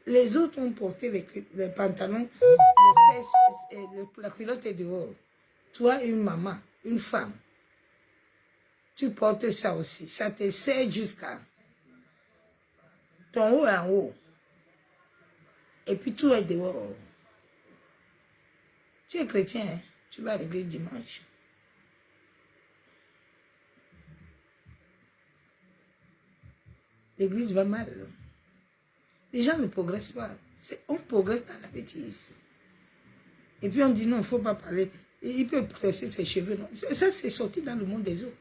Les autres ont porté les pantalons, les fesses, la culotte est dehors. Toi, une maman, une femme, tu portes ça aussi. Ça te sert jusqu'à ton haut en haut. Et puis tout est dehors. Tu es chrétien, hein? Tu vas à l'église dimanche. L'église va mal. Les gens ne progressent pas. On progresse dans la bêtise. Et puis on dit non, il ne faut pas parler. Il peut presser ses cheveux. Non. Ça, c'est sorti dans le monde des eaux.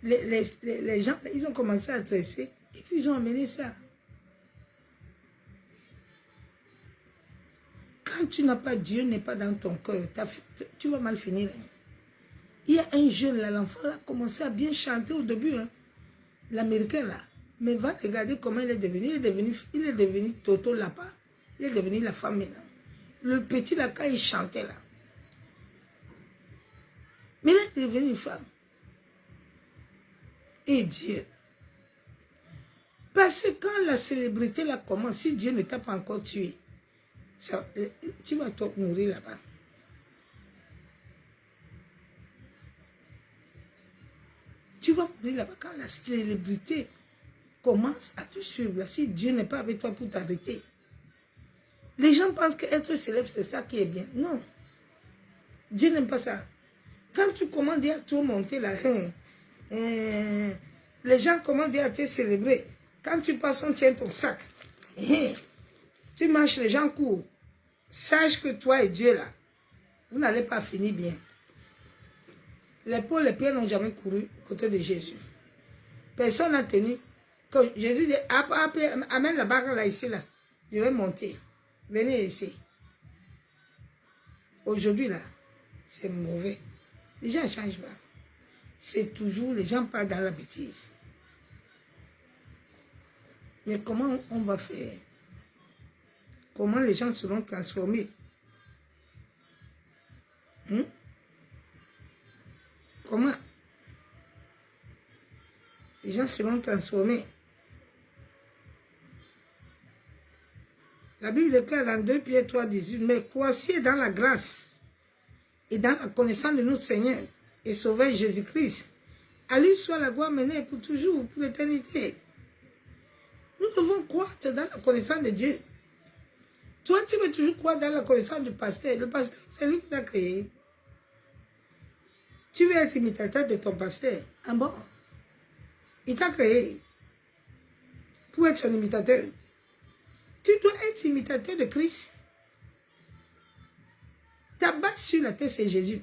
Les gens, ils ont commencé à tresser et puis ils ont amené ça. Quand tu n'as pas Dieu, n'est pas dans ton cœur, tu vas mal finir. Hein. Il y a un jeune là, l'enfant là, a commencé à bien chanter au début. Hein. L'Américain là. Mais va regarder comment il est devenu. Il est devenu Toto là-bas. Il est devenu la femme là. Le petit là, quand il chantait là. Mais il est devenu une femme. Et Dieu. Parce que quand la célébrité là commence, si Dieu ne t'a pas encore tué, ça, tu vas te mourir là-bas. Tu vas mourir là-bas quand la célébrité commence à te suivre. Là, si Dieu n'est pas avec toi pour t'arrêter. Les gens pensent qu'être célèbre, c'est ça qui est bien. Non. Dieu n'aime pas ça. Quand tu commandes à tout monter là, les gens commandent à te célébrer. Quand tu passes, on tient ton sac. Tu marches, les gens courent. Sache que toi et Dieu là, vous n'allez pas finir bien. Les pauvres, les pierres n'ont jamais couru à côté de Jésus. Personne n'a tenu. Quand Jésus dit, amène la barre là, ici, là. Je vais monter. Venez ici. Aujourd'hui, là, c'est mauvais. Les gens ne changent pas. C'est toujours, les gens partent dans la bêtise. Mais comment on va faire? Comment les gens seront transformés? Comment? Les gens seront transformés. La Bible déclare dans 2 Pierre 3, 18, mais croissez dans la grâce et dans la connaissance de notre Seigneur et Sauveur Jésus-Christ. À lui soit la gloire menée pour toujours, pour l'éternité. Nous devons croître dans la connaissance de Dieu. Toi, tu veux toujours croire dans la connaissance du pasteur. Le pasteur, c'est lui qui t'a créé. Tu veux être imitateur de ton pasteur. Ah bon? Il t'a créé pour être son imitateur. Tu dois être imitateur de Christ. Ta base sur la terre, c'est Jésus.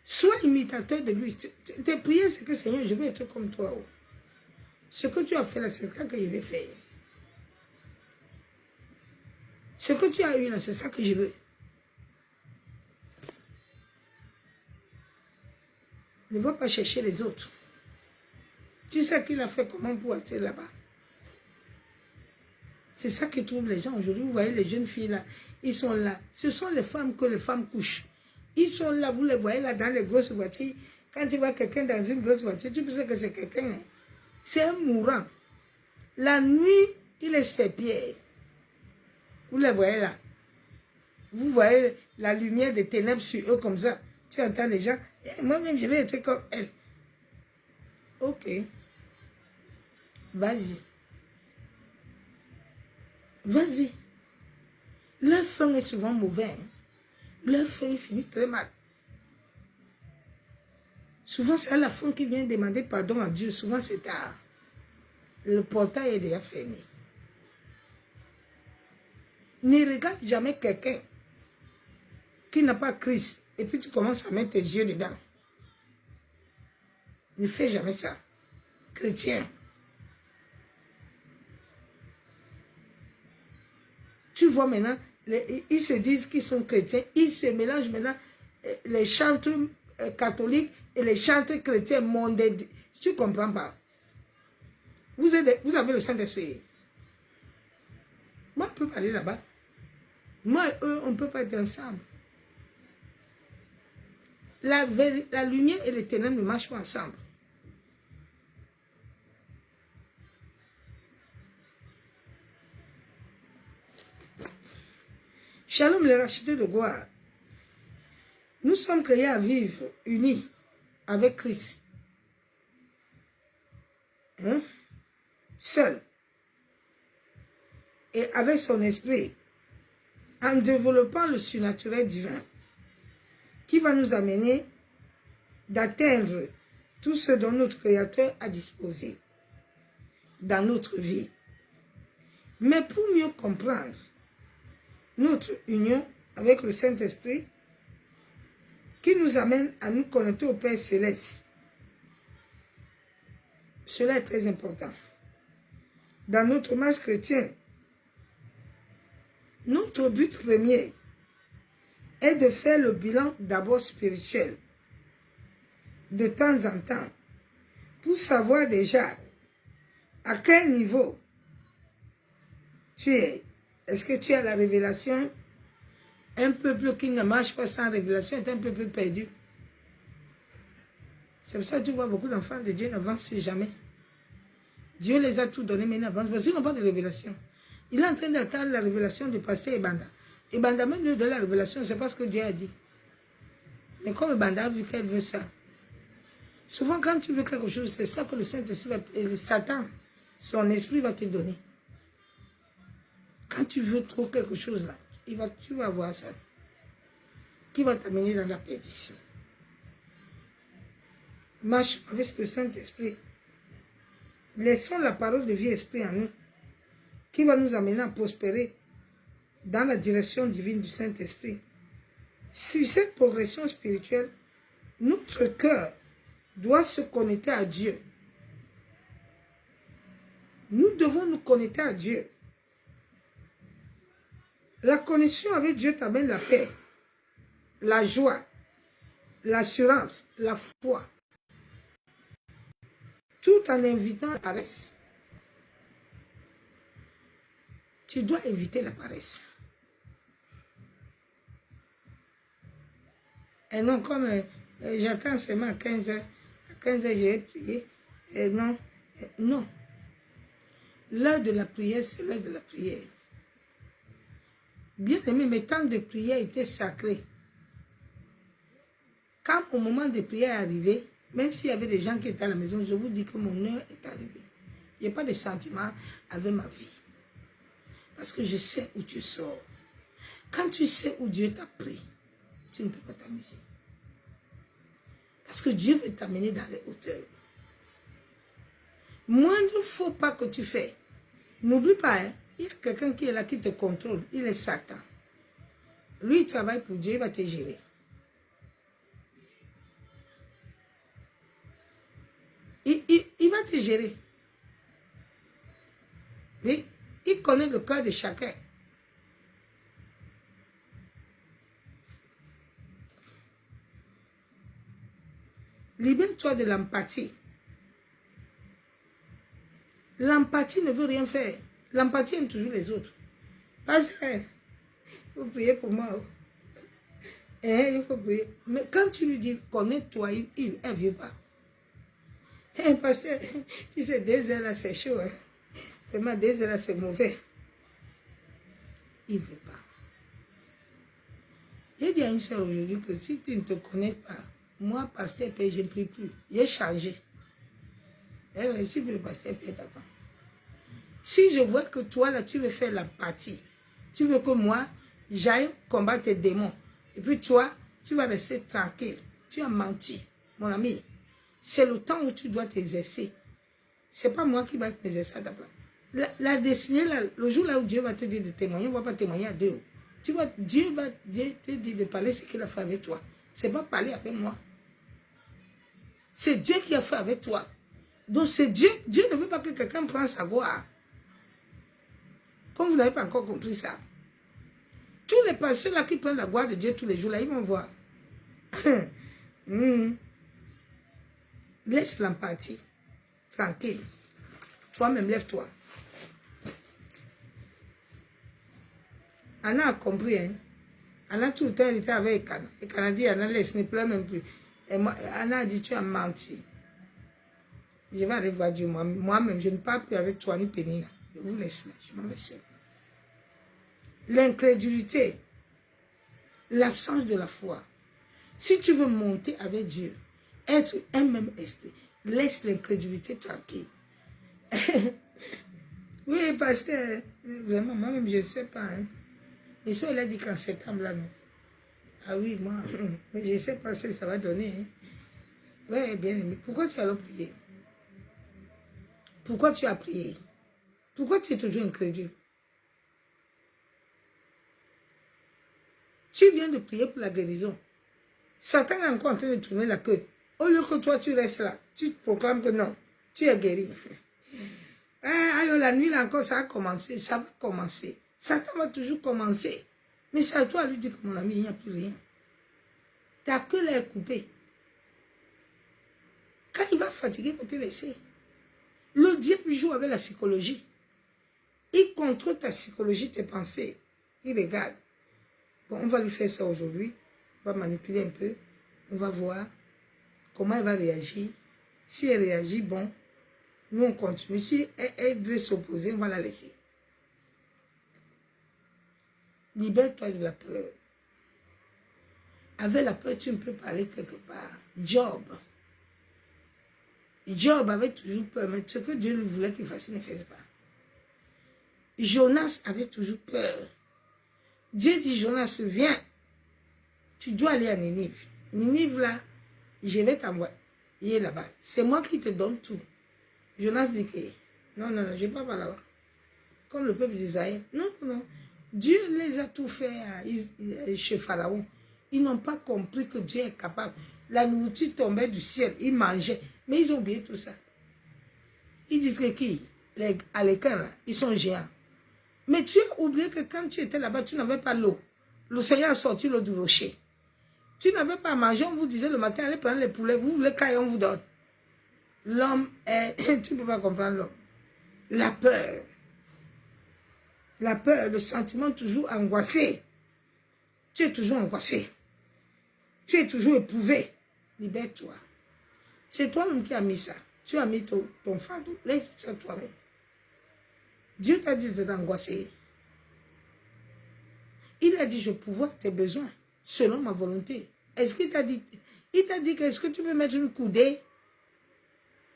Sois imitateur de lui. Tes prières, c'est que Seigneur, je veux être comme toi. Ce que tu as fait là, c'est ça que je vais faire. Ce que tu as eu là, c'est ça que je veux. Ne va pas chercher les autres. Tu sais qu'il a fait comment pour être là-bas. C'est ça qui trouble les gens aujourd'hui. Vous voyez les jeunes filles là, ils sont là. Ce sont les femmes que les femmes couchent. Ils sont là, vous les voyez là dans les grosses voitures. Quand tu vois quelqu'un dans une grosse voiture, tu penses que c'est quelqu'un. C'est un mourant. La nuit, il est ses pieds. Vous les voyez là. Vous voyez la lumière des ténèbres sur eux comme ça. Tu entends les gens. Moi-même, je vais être comme elle. Ok. Vas-y. Vas-y. Leur fin est souvent mauvais. Hein. Leur fin finit très mal. Souvent, c'est à la fin qui vient demander pardon à Dieu. Souvent, c'est tard. Le portail est déjà fermé. Ne regarde jamais quelqu'un qui n'a pas Christ et puis tu commences à mettre tes yeux dedans. Ne fais jamais ça. Chrétien. Tu vois maintenant, ils se disent qu'ils sont chrétiens, ils se mélangent maintenant les chantres catholiques et les chantres chrétiens mondains. Tu ne comprends pas. Vous avez le Saint-Esprit. Moi, je peux pas aller là-bas. Moi et eux, on ne peut pas être ensemble. La lumière et les ténèbres ne marchent pas ensemble. Shalom, les rachetés de gloire. Nous sommes créés à vivre unis avec Christ. Hein? Seul. et avec son esprit, en développant le surnaturel divin, qui va nous amener d'atteindre tout ce dont notre Créateur a disposé dans notre vie. Mais pour mieux comprendre notre union avec le Saint-Esprit, qui nous amène à nous connecter au Père Céleste, cela est très important. Dans notre marche chrétienne, notre but premier est de faire le bilan d'abord spirituel, de temps en temps, pour savoir déjà à quel niveau tu es. Est-ce que tu as la révélation? Un peuple qui ne marche pas sans révélation est un peuple perdu. C'est pour ça que tu vois beaucoup d'enfants de Dieu n'avancent jamais. Dieu les a tout donné, mais ils n'avancent pas parce qu'ils n'ont pas de révélation. Il est en train d'attendre la révélation du pasteur Ebanda. Ebanda même lui donne la révélation, c'est pas ce que Dieu a dit. Mais comme Ebanda a vu qu'elle veut ça. Souvent quand tu veux quelque chose, c'est ça que le Saint-Esprit, Satan, son esprit va te donner. Quand tu veux trop quelque chose là, tu vas voir ça. Qui va t'amener dans la perdition. Marche avec le Saint-Esprit. Laissons la parole de vie esprit en nous, qui va nous amener à prospérer dans la direction divine du Saint-Esprit. Sur cette progression spirituelle, notre cœur doit se connecter à Dieu. Nous devons nous connecter à Dieu. La connexion avec Dieu t'amène la paix, la joie, l'assurance, la foi. Tout en invitant la paresse. Tu dois éviter la paresse. Et non comme j'attends seulement à 15 h. À 15 h, je vais prier. Et non, non. L'heure de la prière, c'est l'heure de la prière. Bien aimé, mes temps de prière étaient sacrés. Quand au moment de prière est arrivé, même s'il y avait des gens qui étaient à la maison, je vous dis que mon heure est arrivée. Il n'y a pas de sentiment avec ma vie. Parce que je sais où tu sors. Quand tu sais où Dieu t'a pris, tu ne peux pas t'amuser. Parce que Dieu veut t'amener dans les hauteurs. Moindre faux pas que tu fais, n'oublie pas, hein, il y a quelqu'un qui est là, qui te contrôle. Il est Satan. Lui, il travaille pour Dieu, il va te gérer. Il va te gérer. Mais il connaît le cœur de chacun. Libère-toi de l'empathie. L'empathie ne veut rien faire. L'empathie aime toujours les autres. Parce que, vous priez pour moi. Il faut prier. Mais quand tu lui dis, connais-toi, elle ne veut pas. Parce que, tu sais, 2 heures là, c'est chaud. Hein. Vraiment, 2 heures là, c'est mauvais. Il ne veut pas. J'ai dit à une soeur aujourd'hui que si tu ne te connais pas, moi, pasteur Père, je ne prie plus. J'ai changé. Je suis plus le pasteur Père d'avant. Si je vois que toi, là, tu veux faire l'empathie, tu veux que moi, j'aille combattre tes démons, et puis toi, tu vas rester tranquille. Tu as menti, mon ami. C'est le temps où tu dois t'exercer. Ce n'est pas moi qui vais t'exercer à ta place. La destinée, là, le jour là où Dieu va te dire de témoigner, on ne va pas témoigner à Dieu. Dieu va te dire de parler ce qu'il a fait avec toi. Ce n'est pas parler avec moi. C'est Dieu qui a fait avec toi. Donc c'est Dieu. Dieu ne veut pas que quelqu'un prenne sa gloire. Comme vous n'avez pas encore compris ça. Tous les pasteurs là qui prennent la gloire de Dieu tous les jours là, ils vont voir. Laisse l'empathie. Tranquille. Toi-même, lève-toi. Anna a compris, hein. Anna tout le temps elle était avec Ekana. Ekana dit, Anna laisse, ne pleure même plus. Et moi, Anna a dit, tu as menti. Je vais aller voir Dieu moi-même. Je ne parle plus avec toi ni Pénina. Je vous laisse là. Je m'en vais seul. L'incrédulité. L'absence de la foi. Si tu veux monter avec Dieu, être un même esprit, laisse l'incrédulité tranquille. Oui, pasteur, Vraiment, moi-même, je ne sais pas. Hein. Mais ça, il a dit qu'en septembre, là, non. Ah oui, moi, mais je ne sais pas ce que ça va donner. Hein. Oui, bien aimé. Pourquoi tu as prié? Pourquoi tu as prié? Pourquoi tu es toujours incrédule? Tu viens de prier pour la guérison. Satan est encore en train de tourner la queue. Au lieu que toi, tu restes là, tu te proclames que non, tu es guéri. La nuit, là encore, ça a commencé, ça va commencer. Satan va toujours commencer. Mais c'est à toi de lui dire que mon ami, il n'y a plus rien. Ta queue là est coupée. Quand il va fatiguer, il va te laisser. Le diable joue avec la psychologie. Il contrôle ta psychologie, tes pensées. Il regarde. Bon, on va lui faire ça aujourd'hui. On va manipuler un peu. On va voir comment elle va réagir. Si elle réagit, bon, nous on continue. Si elle veut s'opposer, on va la laisser. Libère-toi de la peur. Avec la peur, tu ne peux pas aller quelque part. Job avait toujours peur, mais ce que Dieu lui voulait qu'il fasse, il ne faisait pas. Jonas avait toujours peur. Dieu dit, Jonas, viens. Tu dois aller à Ninive. Ninive, là, je vais t'envoyer là-bas. C'est moi qui te donne tout. Jonas dit que, non, je ne vais pas là-bas. Comme le peuple d'Israël. Non. Dieu les a tout fait chez Pharaon. Ils n'ont pas compris que Dieu est capable. La nourriture tombait du ciel. Ils mangeaient. Mais ils ont oublié tout ça. Ils disent que qui? Les Alékins, là, ils sont géants. Mais tu as oublié que quand tu étais là-bas, tu n'avais pas l'eau. Le Seigneur a sorti l'eau du rocher. Tu n'avais pas à manger. On vous disait le matin, allez prendre les poulets. Vous voulez cailler, on vous donne. L'homme est... Tu ne peux pas comprendre l'homme. La peur. La peur, le sentiment toujours angoissé. Tu es toujours angoissé. Tu es toujours éprouvé. Libère-toi. C'est toi-même qui as mis ça. Tu as mis ton fardeau. Laisse ça toi-même. Dieu t'a dit de t'angoisser. Il a dit, je pourvois tes besoins selon ma volonté. Est-ce qu'il t'a dit? Il t'a dit, est-ce que tu peux mettre une coudée?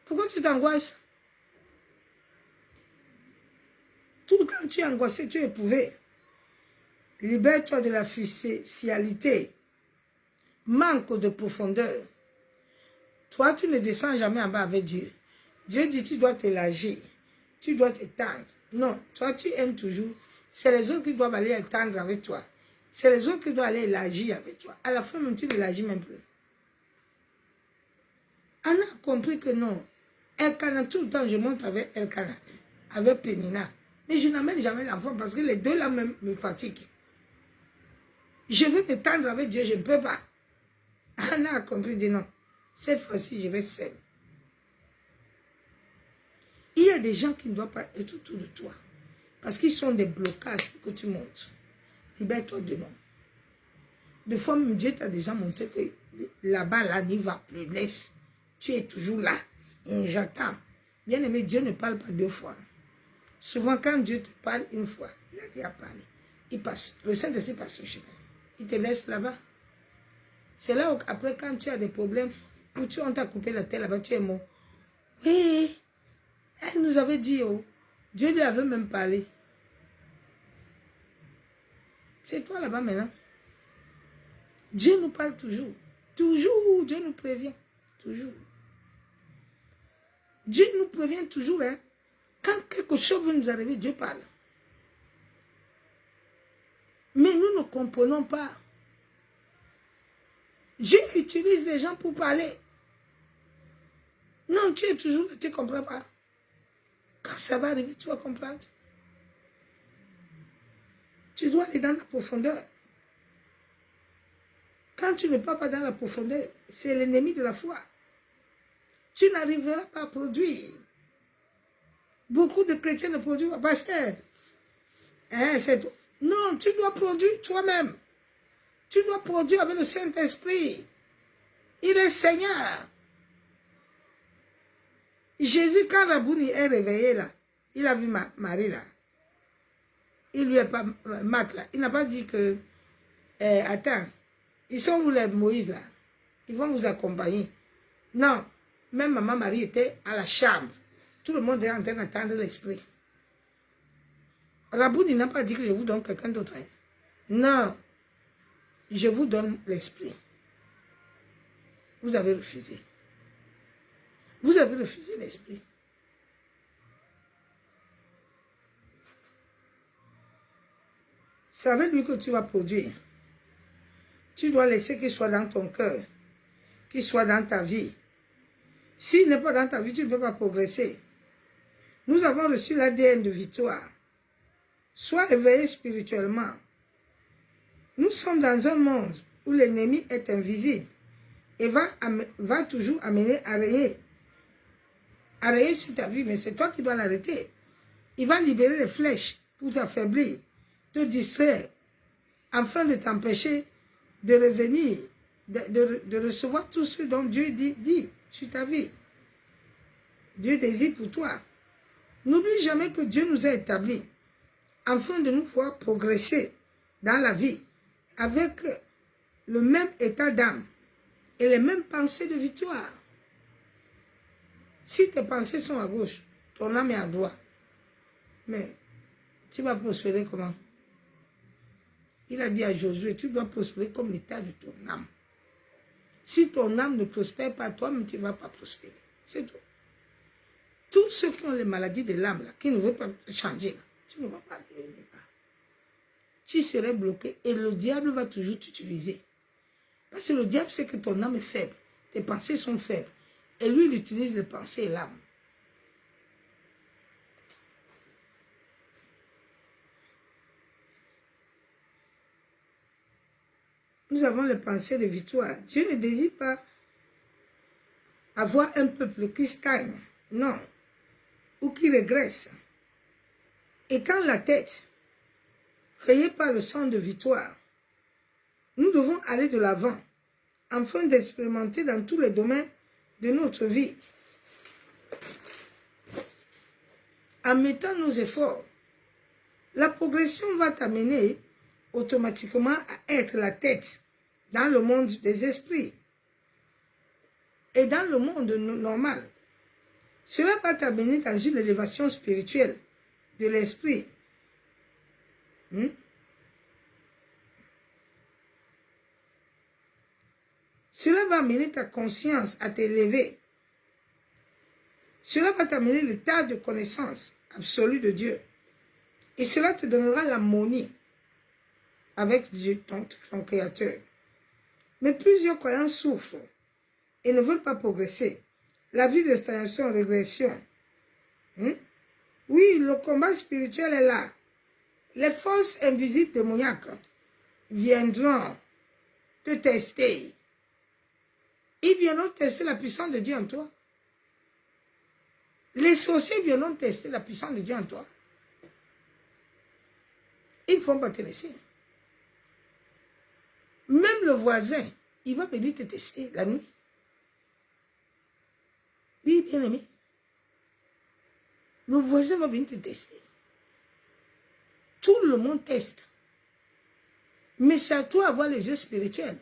Pourquoi tu t'angoisses? Tout le temps tu es angoissé, tu es éprouvé. Libère-toi de la superficialité. Manque de profondeur. Toi, tu ne descends jamais en bas avec Dieu. Dieu dit, tu dois t'élargir. Tu dois t'étendre. Non, toi, tu aimes toujours. C'est les autres qui doivent aller étendre avec toi. C'est les autres qui doivent aller élargir avec toi. À la fin, même, tu n'élargis même plus. Anna a compris que non. Elkana, tout le temps, je monte avec Elkana, avec Pénina. Mais je n'amène jamais l'enfant parce que les deux là même me fatiguent. Je veux m'étendre avec Dieu, je ne peux pas. Anna a compris, dit non. Cette fois-ci, je vais seule. Il y a des gens qui ne doivent pas être autour de toi. Parce qu'ils sont des blocages que tu montres. Libère-toi de moi. Des fois, même Dieu t'a déjà montré que là-bas, là, n'y va plus. Laisse. Tu es toujours là. Et j'attends. Bien aimé, Dieu ne parle pas deux fois. Souvent, quand Dieu te parle une fois, il a déjà parlé. Il passe. Le Saint-Esprit passe au chemin. Il te laisse là-bas. C'est là où, après, quand tu as des problèmes, où on t'a coupé la tête là-bas, tu es mort. Oui. Elle nous avait dit, oh, Dieu lui avait même parlé. C'est toi là-bas maintenant. Dieu nous parle toujours. Toujours, Dieu nous prévient. Toujours. Dieu nous prévient toujours. Hein. Quand quelque chose veut nous arriver, Dieu parle. Mais nous ne comprenons pas. Dieu utilise les gens pour parler. Non, tu es toujours là, tu ne comprends pas. Quand ça va arriver, tu vas comprendre. Tu dois aller dans la profondeur. Quand tu ne pars pas dans la profondeur, c'est l'ennemi de la foi. Tu n'arriveras pas à produire. Beaucoup de chrétiens ne produisent pas. Pasteur, hein, non, tu dois produire toi-même. Tu dois produire avec le Saint-Esprit. Il est Seigneur. Jésus, quand Rabouni est réveillé là, il a vu Marie là. Il lui a pas, Marc là, il n'a pas dit que, attends, ils sont où les Moïse là? Ils vont vous accompagner. Non, même maman Marie était à la chambre. Tout le monde est en train d'attendre l'esprit. Rabouni n'a pas dit que je vous donne quelqu'un d'autre. Hein. Non. Je vous donne l'esprit. Vous avez refusé. Vous avez refusé l'esprit. C'est avec lui que tu vas produire. Tu dois laisser qu'il soit dans ton cœur, qu'il soit dans ta vie. S'il n'est pas dans ta vie, tu ne peux pas progresser. Nous avons reçu l'ADN de victoire. Sois éveillé spirituellement. Nous sommes dans un monde où l'ennemi est invisible et va toujours amener à rayer. À rayer sur ta vie, mais c'est toi qui dois l'arrêter. Il va libérer les flèches pour t'affaiblir, te distraire, afin de t'empêcher de revenir, de recevoir tout ce dont Dieu dit sur ta vie. Dieu désire pour toi. N'oublie jamais que Dieu nous a établis afin de nous voir progresser dans la vie avec le même état d'âme et les mêmes pensées de victoire. Si tes pensées sont à gauche, ton âme est à droite. Mais tu vas prospérer comment? Il a dit à Josué, tu dois prospérer comme l'état de ton âme. Si ton âme ne prospère pas, toi-même, tu ne vas pas prospérer. C'est tout. Tous ceux qui ont les maladies de l'âme, qui ne veulent pas changer, là, tu ne vas pas devenir pas. Tu serais bloqué et le diable va toujours t'utiliser. Parce que le diable sait que ton âme est faible, tes pensées sont faibles. Et lui, il utilise les pensées et l'âme. Nous avons les pensées de victoire. Dieu ne désire pas avoir un peuple qui stagne, non, ou qui régresse. Étant la tête, créée par le sang de victoire, nous devons aller de l'avant, afin d'expérimenter dans tous les domaines de notre vie. En mettant nos efforts, la progression va t'amener automatiquement à être la tête dans le monde des esprits et dans le monde normal. Cela va t'amener dans une élévation spirituelle de l'esprit. Cela va amener ta conscience à t'élever. Cela va t'amener l'état de connaissance absolue de Dieu. Et cela te donnera l'harmonie avec Dieu, ton Créateur. Mais plusieurs croyants souffrent et ne veulent pas progresser. La vie de stagnation, régression. Oui, le combat spirituel est là. Les forces invisibles démoniaques viendront te tester. Ils viendront tester la puissance de Dieu en toi. Les sorciers viendront tester la puissance de Dieu en toi. Ils ne vont pas te laisser. Même le voisin, il va venir te tester la nuit. Oui, bien aimé. Le voisin va venir te tester. Tout le monde teste. Mais c'est à toi d'avoir les yeux spirituels.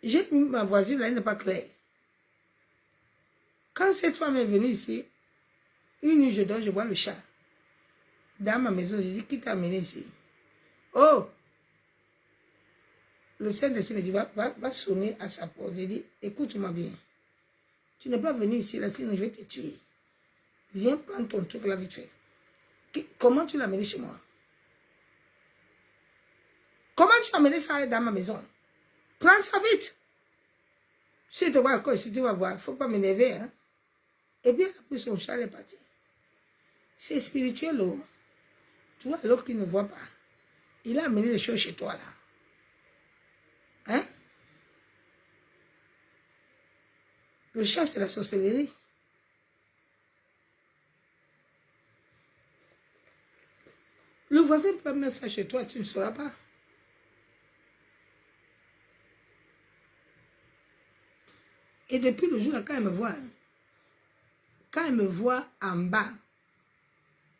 J'ai vu ma voisine, là, elle n'est pas claire. Quand cette femme est venue ici, une nuit, je vois le chat. Dans ma maison, j'ai dit, qui t'a amené ici? Oh! Le Saint-Esprit me dit, va sonner à sa porte. J'ai dit, écoute-moi bien. Tu n'es pas venu ici, là, sinon je vais te tuer. Viens prendre ton truc là vite fait. Comment tu l'as amené chez moi? Comment tu as amené ça dans ma maison? Prends ça vite. Si tu te vois encore ici, tu vas voir. Il ne faut pas m'énerver. Hein? Et bien, après son chat est parti. C'est spirituel, oh. Tu vois, l'autre qui ne voit pas. Il a amené les choses chez toi, là. Hein? Le chat, c'est la sorcellerie. Le voisin peut mettre ça chez toi, tu ne sauras pas. Et depuis le jour là, quand elle me voit en bas,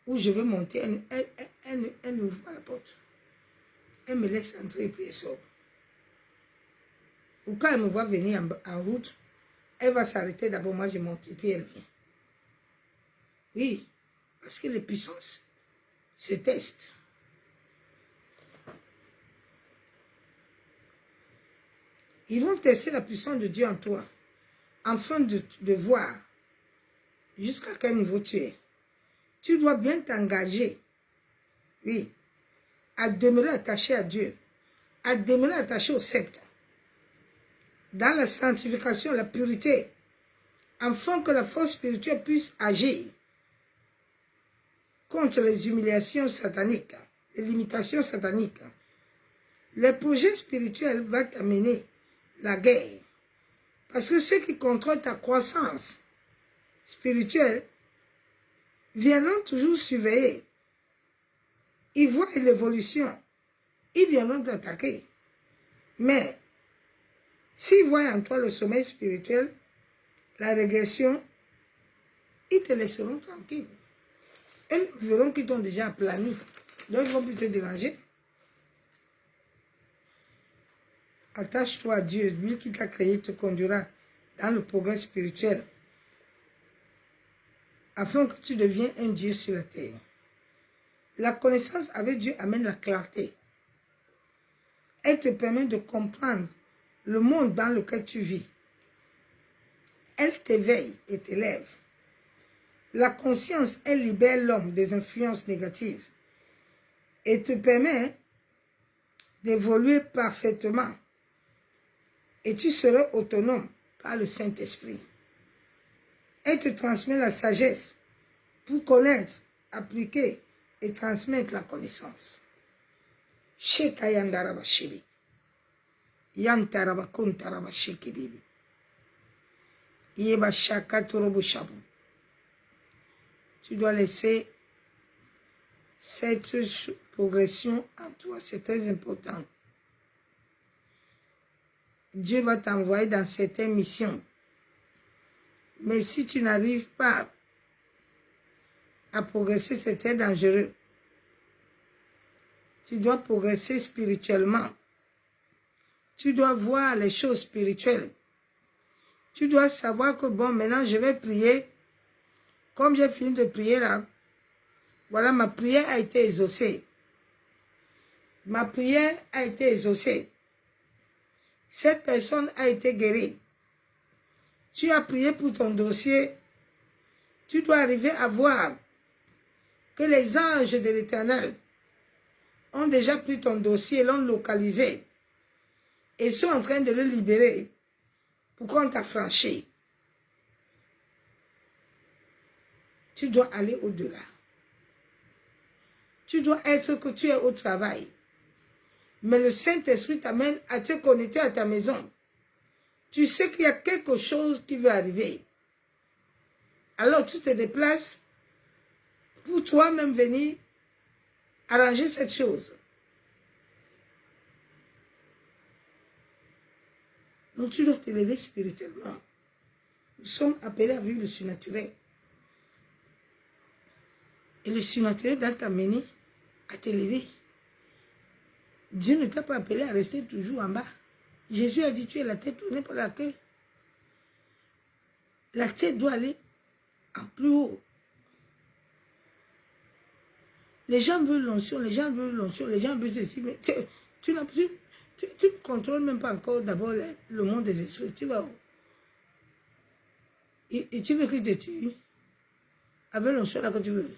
où je veux monter, elle n'ouvre pas la porte. Elle me laisse entrer et puis elle sort. Ou quand elle me voit venir en route, elle va s'arrêter d'abord, moi je monte et puis elle vient. Oui, parce que les puissances ce test. Ils vont tester la puissance de Dieu en toi, afin de voir jusqu'à quel niveau tu es. Tu dois bien t'engager, oui, à demeurer attaché à Dieu, à demeurer attaché au sceptre, dans la sanctification, la pureté, afin que la force spirituelle puisse agir contre les humiliations sataniques, les limitations sataniques. Le projet spirituel va t'amener la guerre. Parce que ceux qui contrôlent ta croissance spirituelle viendront toujours surveiller. Ils voient l'évolution. Ils viendront t'attaquer. Mais s'ils voient en toi le sommeil spirituel, la régression, ils te laisseront tranquille. Ils verront qu'ils t'ont déjà aplani. Donc ils ne vont plus te déranger. Attache-toi à Dieu. Lui qui t'a créé te conduira dans le progrès spirituel, afin que tu deviennes un Dieu sur la terre. La connaissance avec Dieu amène la clarté. Elle te permet de comprendre le monde dans lequel tu vis. Elle t'éveille et t'élève. La conscience, elle libère l'homme des influences négatives et te permet d'évoluer parfaitement. Et tu seras autonome par le Saint-Esprit. Elle te transmet la sagesse pour connaître, appliquer et transmettre la connaissance. Shekayandaraba shibi. Yantaraba kuntaraba shekibibi. Yeba shaka torobo shabu. Tu dois laisser cette progression en toi. C'est très important. Dieu va t'envoyer dans certaines missions. Mais si tu n'arrives pas à progresser, c'est très dangereux. Tu dois progresser spirituellement. Tu dois voir les choses spirituelles. Tu dois savoir que bon, maintenant je vais prier. Comme j'ai fini de prier là, voilà, ma prière a été exaucée. Ma prière a été exaucée. Cette personne a été guérie. Tu as prié pour ton dossier. Tu dois arriver à voir que les anges de l'Éternel ont déjà pris ton dossier, l'ont localisé et sont en train de le libérer pour qu'on t'affranchisse. Tu dois aller au-delà. Tu dois être que tu es au travail. Mais le Saint-Esprit t'amène à te connecter à ta maison. Tu sais qu'il y a quelque chose qui va arriver. Alors tu te déplaces pour toi-même venir arranger cette chose. Donc tu dois t'élever spirituellement. Nous sommes appelés à vivre le surnaturel. Et le surnaturel doit t'amener à t'élever. Dieu ne t'a pas appelé à rester toujours en bas. Jésus a dit, tu es la tête tournée par la queue. La tête doit aller en plus haut. Les gens veulent l'onction, les gens veulent l'onction, les gens veulent ceci, mais tu ne contrôles même pas encore d'abord le monde des esprits. Tu vas où? Et tu veux que te tue avec l'onction là que tu veux.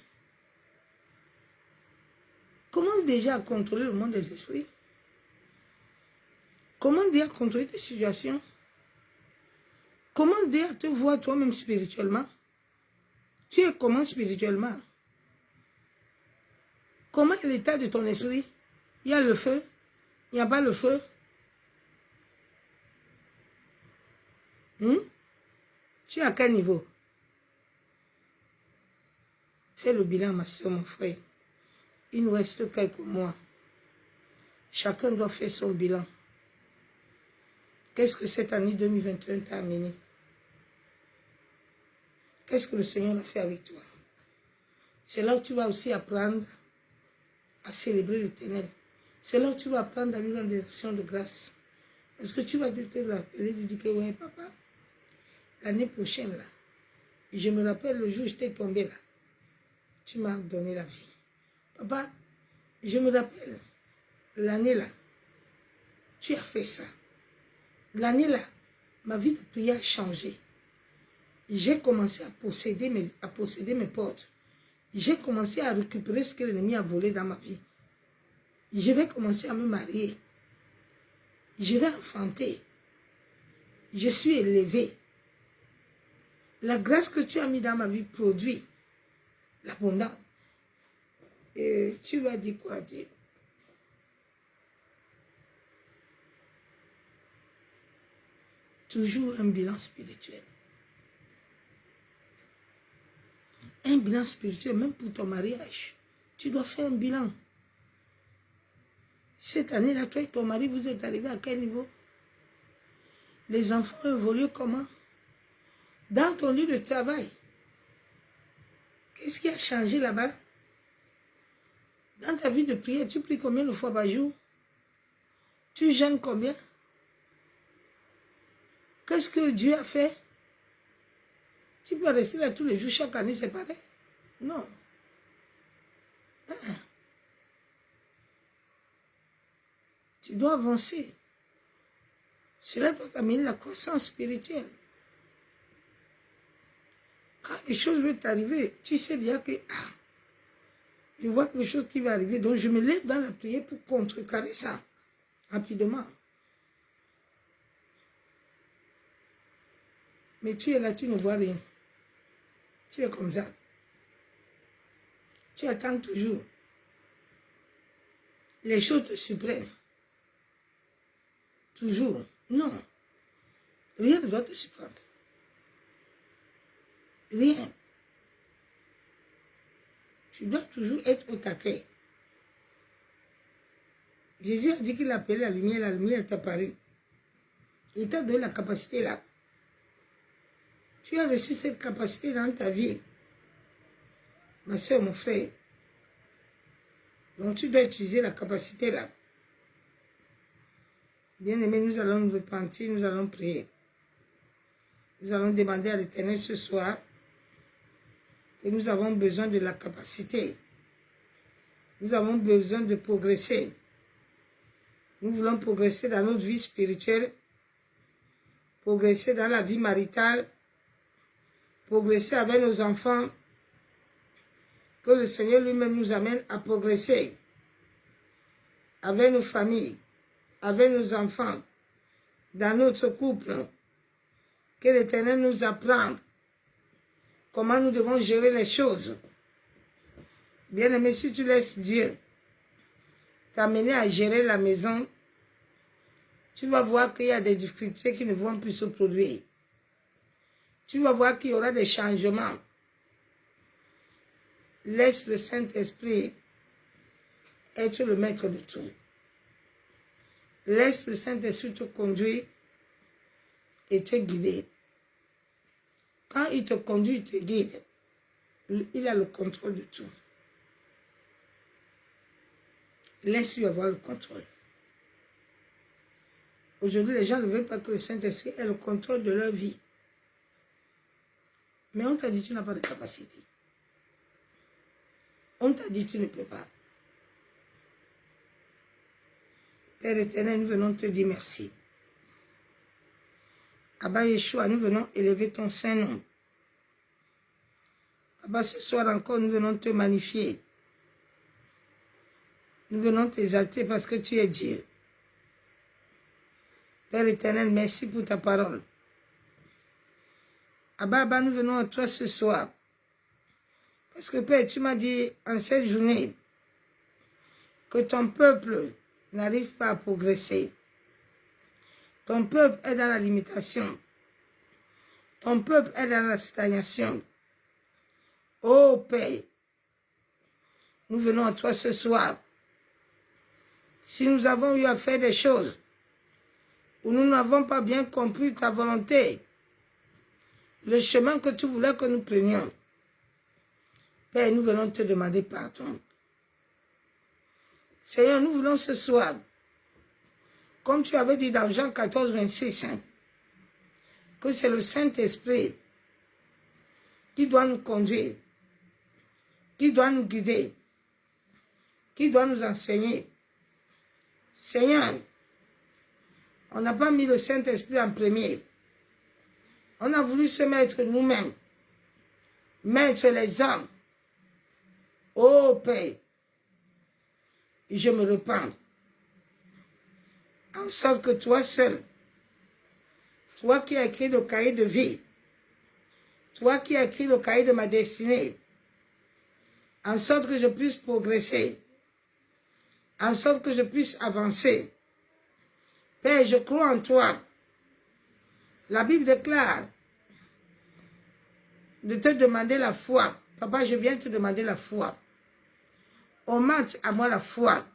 Commence déjà à contrôler le monde des esprits. Commence déjà à contrôler tes situations. Commence déjà à te voir toi-même spirituellement. Tu es comment spirituellement? Comment est l'état de ton esprit? Il y a le feu? Il n'y a pas le feu? Tu es à quel niveau? Fais le bilan, ma soeur, mon frère. Il nous reste quelques mois. Chacun doit faire son bilan. Qu'est-ce que cette année 2021 t'a amené? Qu'est-ce que le Seigneur a fait avec toi? C'est là où tu vas aussi apprendre à célébrer l'Éternel. C'est là où tu vas apprendre à vivre dans des actions de grâce. Parce que tu vas te rappeler, lui dire que ouais, papa, l'année prochaine, là, je me rappelle le jour où j'étais tombé là, tu m'as donné la vie. Papa, je me rappelle, l'année là, tu as fait ça. L'année là, ma vie de prière a changé. J'ai commencé à posséder mes portes. J'ai commencé à récupérer ce que l'ennemi a volé dans ma vie. Je vais commencer à me marier. Je vais enfanter. Je suis élevé. La grâce que tu as mis dans ma vie produit l'abondance. Et tu vas dire quoi, Dieu? Toujours un bilan spirituel. Un bilan spirituel, même pour ton mariage. Tu dois faire un bilan. Cette année-là, toi et ton mari, vous êtes arrivés à quel niveau? Les enfants ont évolué comment? Dans ton lieu de travail, qu'est-ce qui a changé là-bas? Dans ta vie de prière, tu pries combien de fois par jour? Tu jeûnes combien? Qu'est-ce que Dieu a fait? Tu peux rester là tous les jours, chaque année, c'est pareil? Non. Tu dois avancer. Cela doit t'amener la croissance spirituelle. Quand les choses vont t'arriver, tu sais bien que je vois quelque chose qui va arriver, donc je me lève dans la prière pour contrecarrer ça rapidement. Mais tu es là, tu ne vois rien. Tu es comme ça. Tu attends toujours. Les choses te surprennent. Toujours. Non. Rien ne doit te surprendre. Rien. Tu dois toujours être au taquet. Jésus a dit qu'il appelait la lumière est apparue. Il t'a donné la capacité là. Tu as reçu cette capacité dans ta vie. Ma soeur, mon frère. Donc tu dois utiliser la capacité là. Bien-aimés, nous allons nous repentir, nous allons prier. Nous allons demander à l'Éternel ce soir que nous avons besoin de la capacité. Nous avons besoin de progresser. Nous voulons progresser dans notre vie spirituelle, progresser dans la vie maritale, progresser avec nos enfants, que le Seigneur lui-même nous amène à progresser avec nos familles, avec nos enfants, dans notre couple, que l'Éternel nous apprenne comment nous devons gérer les choses. Bien-aimé, si tu laisses Dieu t'amener à gérer la maison, tu vas voir qu'il y a des difficultés qui ne vont plus se produire. Tu vas voir qu'il y aura des changements. Laisse le Saint-Esprit être le maître de tout. Laisse le Saint-Esprit te conduire et te guider. Quand il te conduit, il te guide, il a le contrôle de tout. Laisse-lui avoir le contrôle. Aujourd'hui, les gens ne veulent pas que le Saint-Esprit ait le contrôle de leur vie. Mais on t'a dit que tu n'as pas de capacité. On t'a dit que tu ne peux pas. Père éternel, nous venons te dire merci. Abba Yeshua, nous venons élever ton Saint-Nom. Abba, ce soir encore, nous venons te magnifier. Nous venons t'exalter parce que tu es Dieu. Père éternel, merci pour ta parole. Abba, nous venons à toi ce soir. Parce que Père, tu m'as dit en cette journée que ton peuple n'arrive pas à progresser. Ton peuple est dans la limitation. Ton peuple est dans la stagnation. Oh Père, nous venons à toi ce soir. Si nous avons eu à faire des choses où nous n'avons pas bien compris ta volonté, le chemin que tu voulais que nous prenions, Père, nous venons te demander pardon. Seigneur, nous voulons ce soir, comme tu avais dit dans Jean 14, 26, que c'est le Saint-Esprit qui doit nous conduire, qui doit nous guider, qui doit nous enseigner. Seigneur, on n'a pas mis le Saint-Esprit en premier. On a voulu se mettre nous-mêmes, mettre les hommes. Ô Père, je me repens. En sorte que toi seul, toi qui as écrit le cahier de vie, toi qui as écrit le cahier de ma destinée, en sorte que je puisse progresser, en sorte que je puisse avancer. Père, je crois en toi. La Bible déclare de te demander la foi. Papa, je viens te demander la foi. Augmente à moi la foi,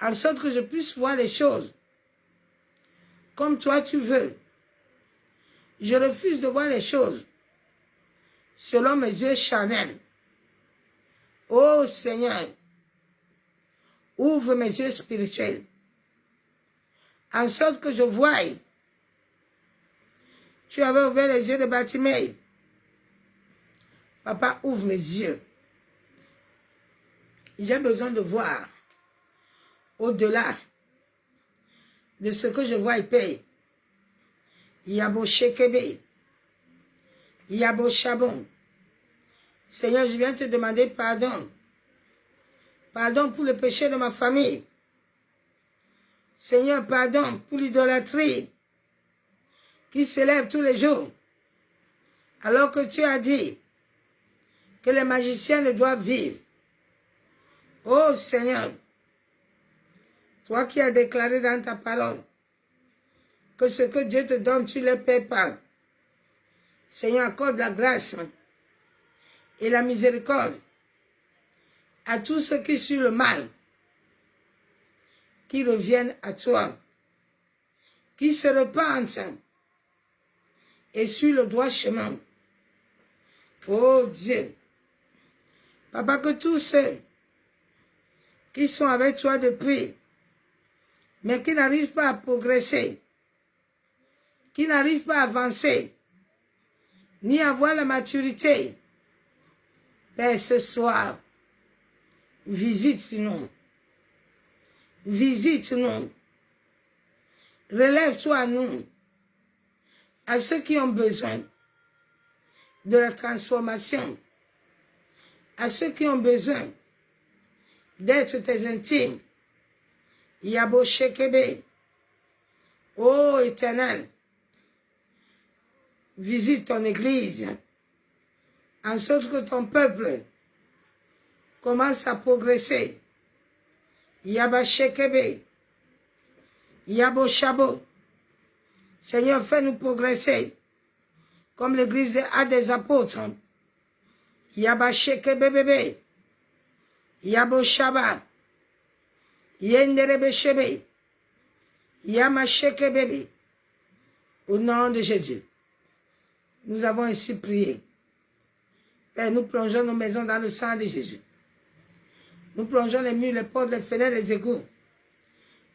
en sorte que je puisse voir les choses comme toi tu veux. Je refuse de voir les choses selon mes yeux charnels. Ô Seigneur, ouvre mes yeux spirituels, en sorte que je voie. Tu avais ouvert les yeux de Bartimée. Papa, ouvre mes yeux. J'ai besoin de voir au-delà de ce que je vois et paye. Yabo Shekebe, Yabo Chabon. Seigneur, je viens te demander pardon. Pardon pour le péché de ma famille. Seigneur, pardon pour l'idolâtrie qui s'élève tous les jours. Alors que tu as dit que les magiciens ne doivent vivre. Oh Seigneur, toi qui as déclaré dans ta parole que ce que Dieu te donne, tu ne le paies pas. Seigneur, accorde la grâce et la miséricorde à tous ceux qui suivent le mal, qui reviennent à toi, qui se repentent et suivent le droit chemin. Oh Dieu, Papa, que tous ceux qui sont avec toi depuis, mais qui n'arrivent pas à progresser, qui n'arrivent pas à avancer, ni à avoir la maturité, Père, ce soir, visite-nous. Visite-nous. Relève-toi à nous, à ceux qui ont besoin de la transformation, à ceux qui ont besoin d'être tes intimes. Yabo Shekebe, ô Éternel, visite ton Église, en sorte que ton peuple commence à progresser. Yaba Shekebe, Yabo Shabo, Seigneur, fais-nous progresser, comme l'Église a des apôtres. Yaba Shekebe bébé, Yabo Shaba, Yenderebe Shebe, Yama Shekebe, au nom de Jésus. Nous avons ainsi prié. Père, nous plongeons nos maisons dans le sang de Jésus. Nous plongeons les murs, les portes, les fenêtres, les égouts.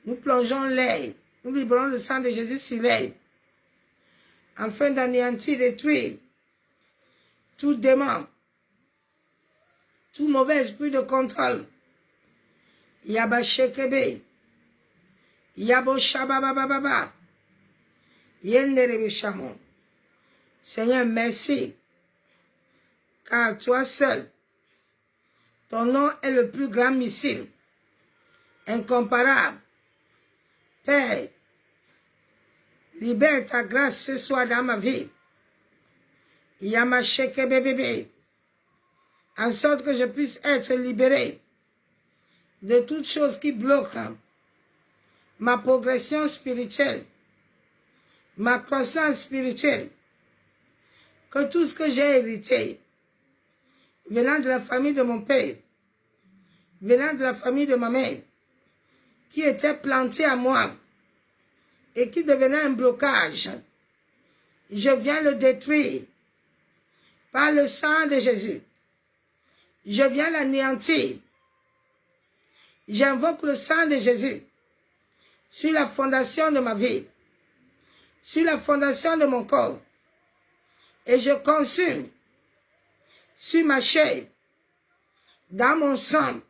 Nous plongeons l'air. Nous libérons le sang de Jésus sur l'air. Afin d'anéantir, détruire tout démon, tout mauvais esprit de contrôle. Yaba Shekebe, Yabo Shababababa, Yenderebe Shamon. Seigneur, merci, car toi seul, ton nom est le plus grand missile, incomparable. Père, libère ta grâce ce soir dans ma vie. Yama Shekebe bébé, en sorte que je puisse être libéré de toutes choses qui bloquent ma progression spirituelle, ma croissance spirituelle, que tout ce que j'ai hérité, venant de la famille de mon père, venant de la famille de ma mère, qui était planté à moi et qui devenait un blocage, je viens le détruire par le sang de Jésus. Je viens l'anéantir. J'invoque le sang de Jésus sur la fondation de ma vie, sur la fondation de mon corps, et je consume sur ma chair, dans mon sang,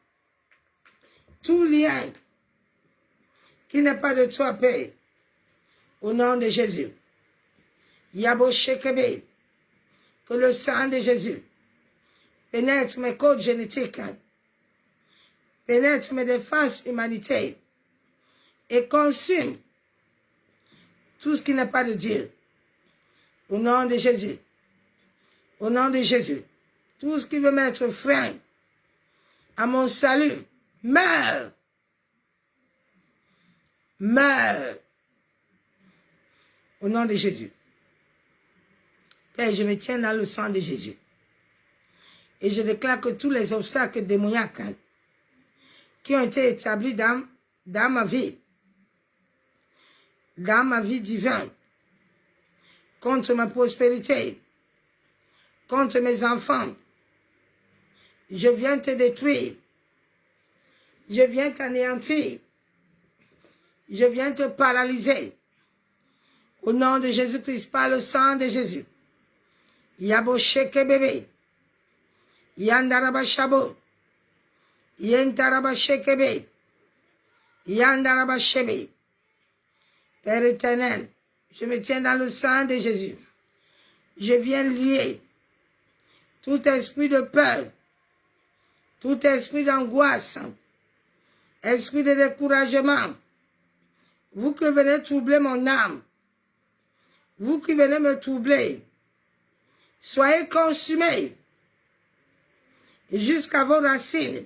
tout lien qui n'est pas de toi, Père, au nom de Jésus. Yabo Shekebe, que le sang de Jésus pénètre mes codes génétiques, pénètre mes défenses humanitaires et consume tout ce qui n'est pas de Dieu. Au nom de Jésus. Au nom de Jésus. Tout ce qui veut mettre frein à mon salut, meurt. Meurt. Au nom de Jésus. Père, je me tiens dans le sang de Jésus. Et je déclare que tous les obstacles démoniaques qui ont été établis dans ma vie divine, contre ma prospérité, contre mes enfants, je viens te détruire, je viens t'anéantir, je viens te paralyser. Au nom de Jésus-Christ, par le sang de Jésus. Yabo sheke bébé. Yandaraba shabo. Yentaraba shekebe. Yandaraba shebe. Père éternel, je me tiens dans le sang de Jésus. Je viens lier tout esprit de peur, tout esprit d'angoisse, esprit de découragement. Vous qui venez troubler mon âme, vous qui venez me troubler, soyez consumés jusqu'à vos racines.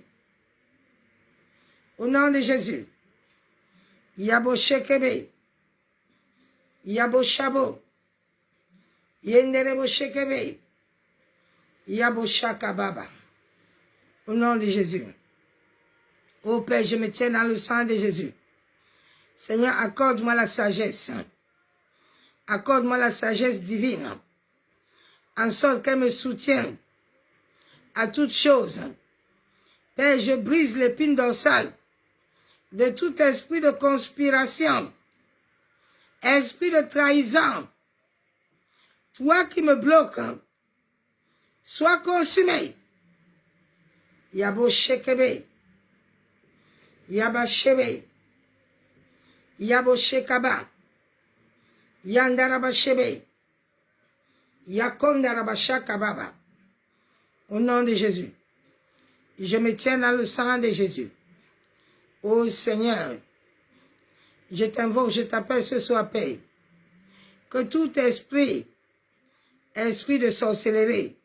Au nom de Jésus. Yabo shekebe. Yabo shabo. Yenderebo shekebe. Yabo shakababa. Au nom de Jésus. Ô Père, je me tiens dans le sang de Jésus. Seigneur, accorde-moi la sagesse. Accorde-moi la sagesse divine. En sorte qu'elle me soutienne à toutes choses. Père, je brise l'épine dorsale de tout esprit de conspiration, esprit de trahison. Toi qui me bloques, sois consumé. Yabo shekebe. Yaba shebe. Yabo shekaba. Yandaraba shebe. Yakondaraba shakababa. Au nom de Jésus. Je me tiens dans le sang de Jésus. Ô Seigneur, je t'invoque, je t'appelle ce soir, Père, que tout esprit, esprit de sorcellerie,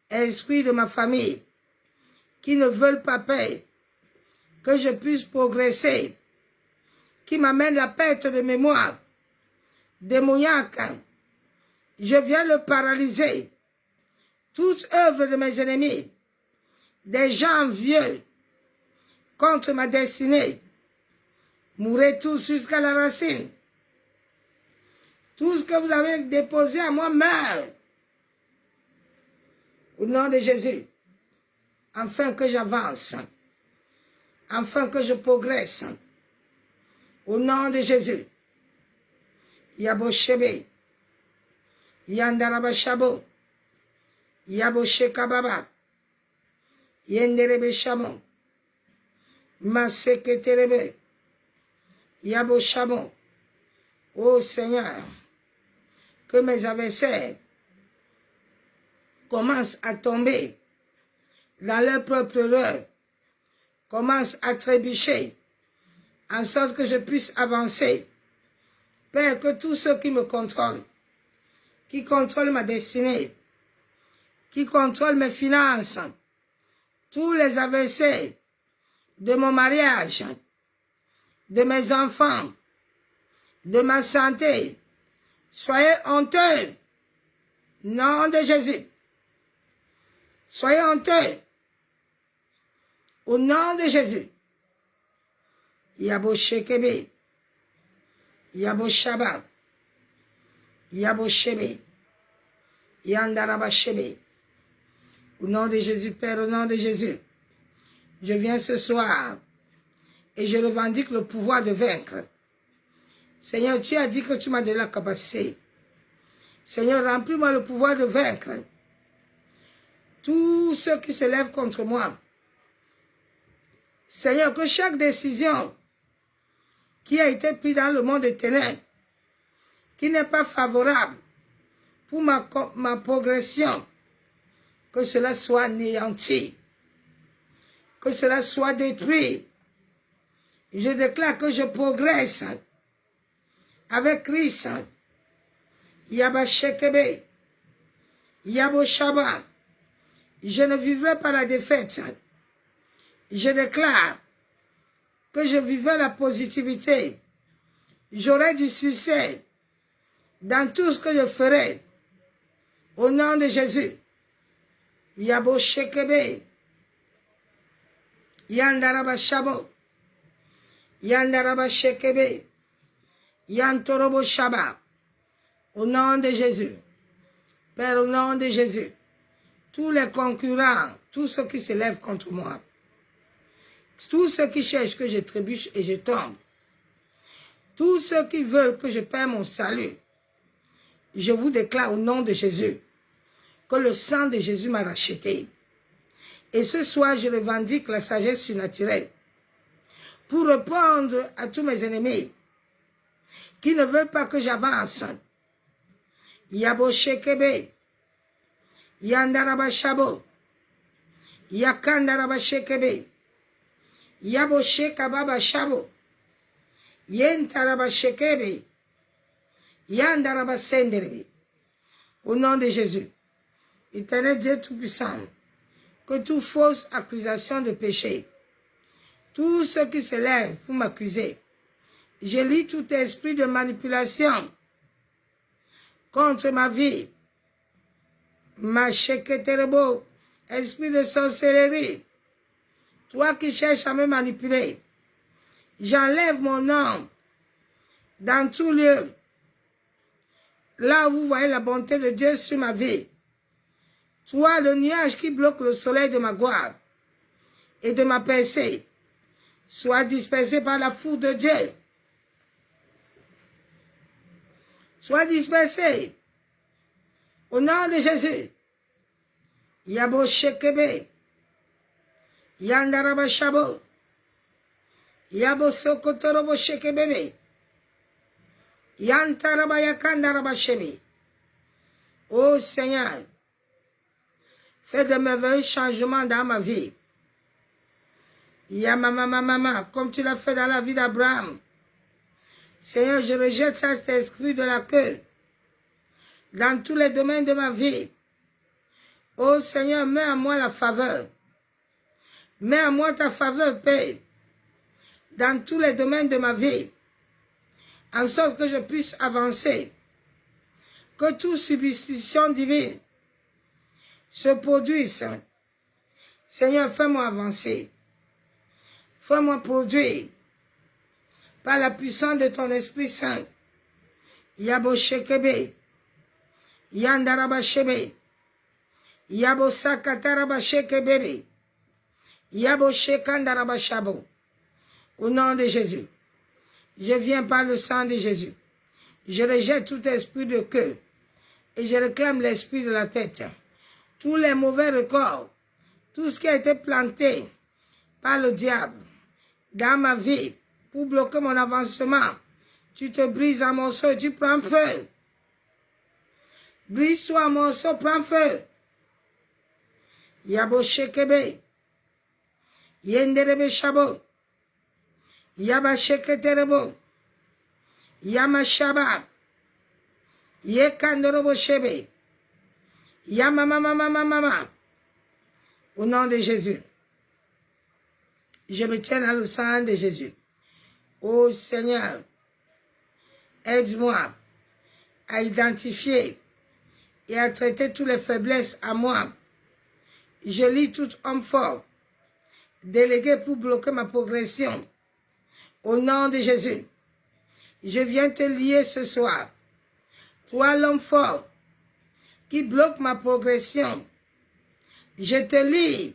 esprit de ma famille, qui ne veulent pas, Père, que je puisse progresser, qui m'amène la perte de mémoire, démoniaque, je viens le paralyser. Toute œuvre de mes ennemis, des gens vieux, contre ma destinée, mourrez tous jusqu'à la racine. Tout ce que vous avez déposé à moi meurt. Au nom de Jésus, afin que j'avance, afin que je progresse. Au nom de Jésus, Yabo Shebe, Yandaraba Shabo, Yabo Shekababa, Yenderebe Shamon, Maseketerebe, Yabo Shamon. Ô Seigneur, que mes adversaires commencent à tomber dans leur propre erreur, commencent à trébucher, en sorte que je puisse avancer. Père, que tous ceux qui me contrôlent, qui contrôlent ma destinée, qui contrôlent mes finances, tous les adversaires de mon mariage, de mes enfants, de ma santé, soyez honteux, nom de Jésus. Soyez honteux, au nom de Jésus. Yabo Shekebe, Yabo Shaba, Yabo Shebe, Yandaraba Shebe. Au nom de Jésus, Père, au nom de Jésus, je viens ce soir et je revendique le pouvoir de vaincre. Seigneur, tu as dit que tu m'as donné la capacité. Seigneur, remplis-moi le pouvoir de vaincre tous ceux qui se lèvent contre moi. Seigneur, que chaque décision qui a été prise dans le monde des ténèbres, qui n'est pas favorable pour ma progression, que cela soit anéanti, que cela soit détruit. Je déclare que je progresse avec Christ. Yaba Shekebe, Yabo Shaba. Je ne vivrai pas la défaite. Je déclare que je vivrai la positivité. J'aurai du succès dans tout ce que je ferai. Au nom de Jésus. Yabo Shekebe, Yandaraba Shabo, Yandaraba Shekebe, Yantorobo Shaba. Au nom de Jésus. Père, au nom de Jésus. Tous les concurrents, tous ceux qui se lèvent contre moi, tous ceux qui cherchent que je trébuche et je tombe, tous ceux qui veulent que je perde mon salut, je vous déclare au nom de Jésus que le sang de Jésus m'a racheté. Et ce soir, je revendique la sagesse surnaturelle pour répondre à tous mes ennemis qui ne veulent pas que j'avance. Yabo Shekebe, Yandaraba Shabo, Yakandaraba Shekebe, Yabo Shekababa Shabo, Yentaraba Shekebe, Yandaraba Senderebe. Au nom de Jésus, Éternel Dieu Tout-Puissant, que toute fausse accusation de péché, tout ce qui se lève pour m'accuser, je lis tout esprit de manipulation contre ma vie, ma cheketerebo, esprit de sorcellerie, toi qui cherches à me manipuler, j'enlève mon nom dans tout lieu, là où vous voyez la bonté de Dieu sur ma vie. Toi, le nuage qui bloque le soleil de ma gloire et de ma percée, sois dispersé par la foudre de Dieu. Sois dispersé. Au nom de Jésus. Yabo Shekebe. Yandaraba Shabo. Yabo Sokotorobo Shekebebe. Yantaraba Yakandaraba Shebe. Ô Seigneur, fais de merveilleux changements dans ma vie. Yamamamamama, comme tu l'as fait dans la vie d'Abraham. Seigneur, je rejette cet esprit de la queue dans tous les domaines de ma vie. Oh Seigneur, mets à moi la faveur. Mets à moi ta faveur, Père, dans tous les domaines de ma vie, en sorte que je puisse avancer. Que toute substitution divine se produise. Seigneur, fais-moi avancer. Fais-moi produire par la puissance de ton Esprit Saint. Yabo Shekebe, Yandaraba Shebe, Yabo Sakataraba Shekebe, Yabo Shekandaraba Shabo. Au nom de Jésus, je viens par le sang de Jésus. Je rejette tout esprit de queue et je réclame l'esprit de la tête. Tous les mauvais records, tout ce qui a été planté par le diable dans ma vie, pour bloquer mon avancement, tu te brises en morceaux et tu prends feu. Brise-toi en morceaux, prends feu. Yabo Shekebe, Yenderebe Shabo, Yaba Sheketerebo, Yama Shaba, Yekandorobo Shebe, Yama Mama. Au nom de Jésus, je me tiens dans le sang de Jésus. Ô Seigneur, aide-moi à identifier et à traiter toutes les faiblesses à moi. Je lis tout homme fort, délégué pour bloquer ma progression. Au nom de Jésus, je viens te lier ce soir. Toi, l'homme fort, qui bloque ma progression, je te lie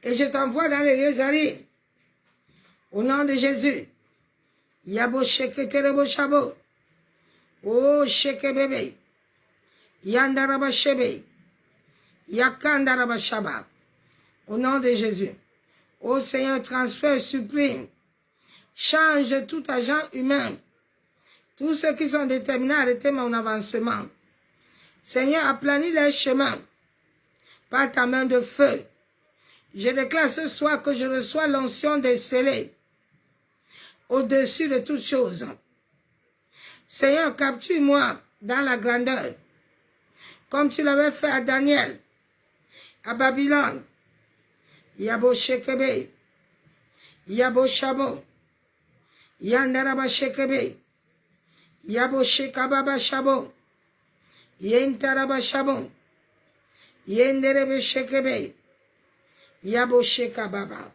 et je t'envoie dans les lieux arides. Au nom de Jésus, Yabo Sheketerebo Shabo, Oh Shekebebe, Yandaraba Shebe, Yakandaraba Shaba. Au nom de Jésus, Ô Seigneur, transfère, supprime. Change tout agent humain. Tous ceux qui sont déterminés à arrêter mon avancement. Seigneur, aplanis les chemins par ta main de feu. Je déclare ce soir que je reçois l'onction des scellés au-dessus de toutes choses. Seigneur, capture-moi dans la grandeur, comme tu l'avais fait à Daniel, à Babylone. Yabo Shekebe, Yabo Shabo, Yandaraba Shekebe, Yabo Shekababa Shabo, Yentaraba Shabo, Yenderebe Shekebe, Yabo Shekababa.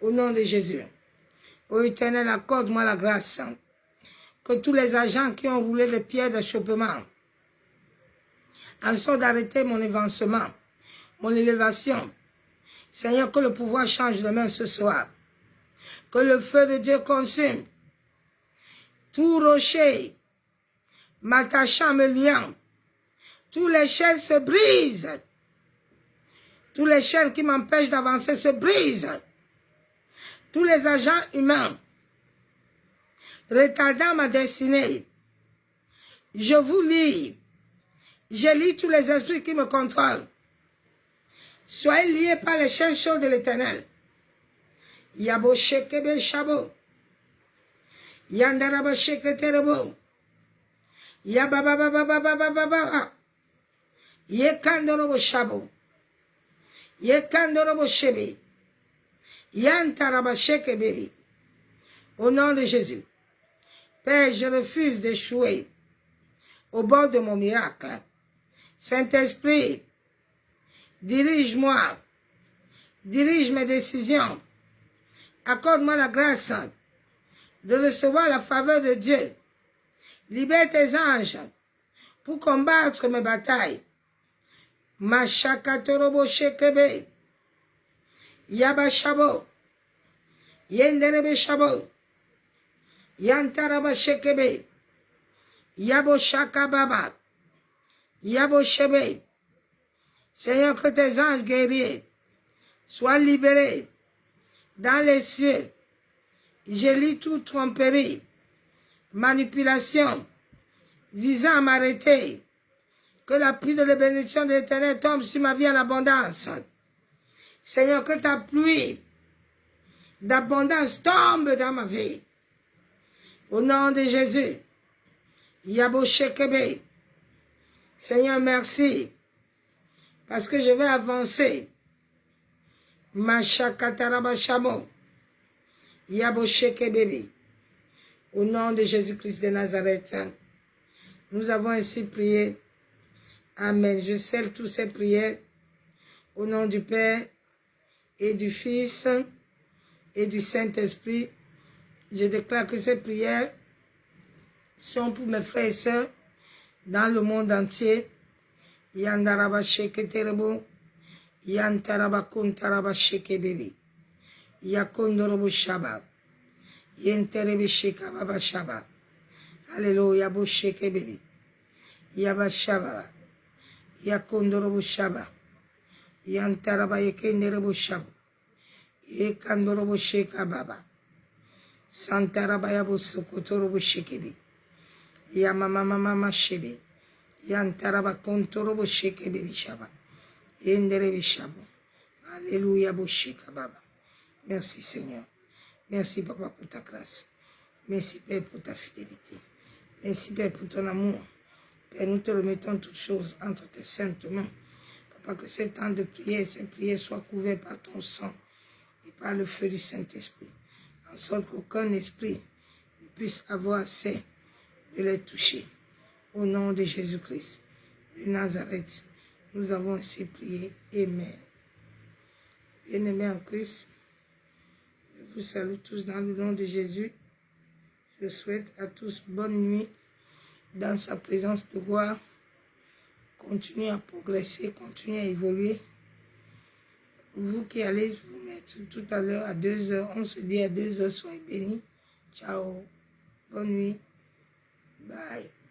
Au nom de Jésus. Ô Éternel, accorde-moi la grâce que tous les agents qui ont roulé les pierres d'achoppement en sorte d'arrêter mon avancement, mon élévation. Seigneur, que le pouvoir change de main ce soir. Que le feu de Dieu consume tout rocher m'attachant, me liant. Tous les chaînes se brisent. Tous les chaînes qui m'empêchent d'avancer se brisent. Tous les agents humains retardant ma destinée. Je vous lis. Je lis tous les esprits qui me contrôlent. Soyez liés par les chaînes chaudes de l'Éternel. Yabo shekebe shabo. Yandaraba sheketerebo. Yababababababababa. Yekandorobo shabo. Yekandorobo shebe. Yantaraba shekebebe. Au nom de Jésus. Père, je refuse d'échouer au bord de mon miracle. Saint-Esprit, dirige-moi, dirige mes décisions. Accorde-moi la grâce de recevoir la faveur de Dieu. Libère tes anges pour combattre mes batailles. Machakatorobo shekebe. Yabashabo. Yenderebe shabo. Yantaraba shekebe. Yabo shakababa. Yabo shebe. Seigneur, que tes anges guerriers soient libérés dans les cieux. Je lis toute tromperie, manipulation, visant à m'arrêter. Que la pluie de la bénédiction de l'Éternel tombe sur ma vie en abondance. Seigneur, que ta pluie d'abondance tombe dans ma vie. Au nom de Jésus. Yabo Shekebe. Seigneur, merci. Parce que je vais avancer. Machakataraba Shamo. Yabo Shekebe. Au nom de Jésus-Christ de Nazareth. Nous avons ainsi prié. Amen. Je scelle toutes ces prières au nom du Père et du Fils et du Saint-Esprit. Je déclare que ces prières sont pour mes frères et sœurs dans le monde entier. Yandaraba sheketerebo, yantaraba kuntaraba shekebebe, yakondorobo shaba, yenterebe shekababa shaba. Alléluia, bo shekebebe, yabashaba, yakondorobo shaba, yantaraba yekenderebo shaba, yekandorobo shekababa, santaraba yabo sokotorobo shekebe. Yamamamama shebe. Yantaraba kontorobo shekebe bishaba. Yendere bishabo. Alléluia bo shekababa. Merci Seigneur. Merci Papa pour ta grâce. Merci Père pour ta fidélité. Merci Père pour ton amour. Père, nous te remettons toutes choses entre tes saintes mains. Papa, que ce temps de prière, ces prières soient couvertes par ton sang et par le feu du Saint-Esprit. En sorte qu'aucun esprit ne puisse avoir accès de les toucher. Au nom de Jésus-Christ de Nazareth, nous avons ainsi prié. Amen. Bien-aimés en Christ, je vous salue tous dans le nom de Jésus. Je souhaite à tous bonne nuit dans sa présence de gloire. Continuez à progresser, continuez à évoluer. Vous qui allez vous mettre tout à l'heure à 2h, on se dit à 2h, soyez bénis. Ciao. Bonne nuit. Bye.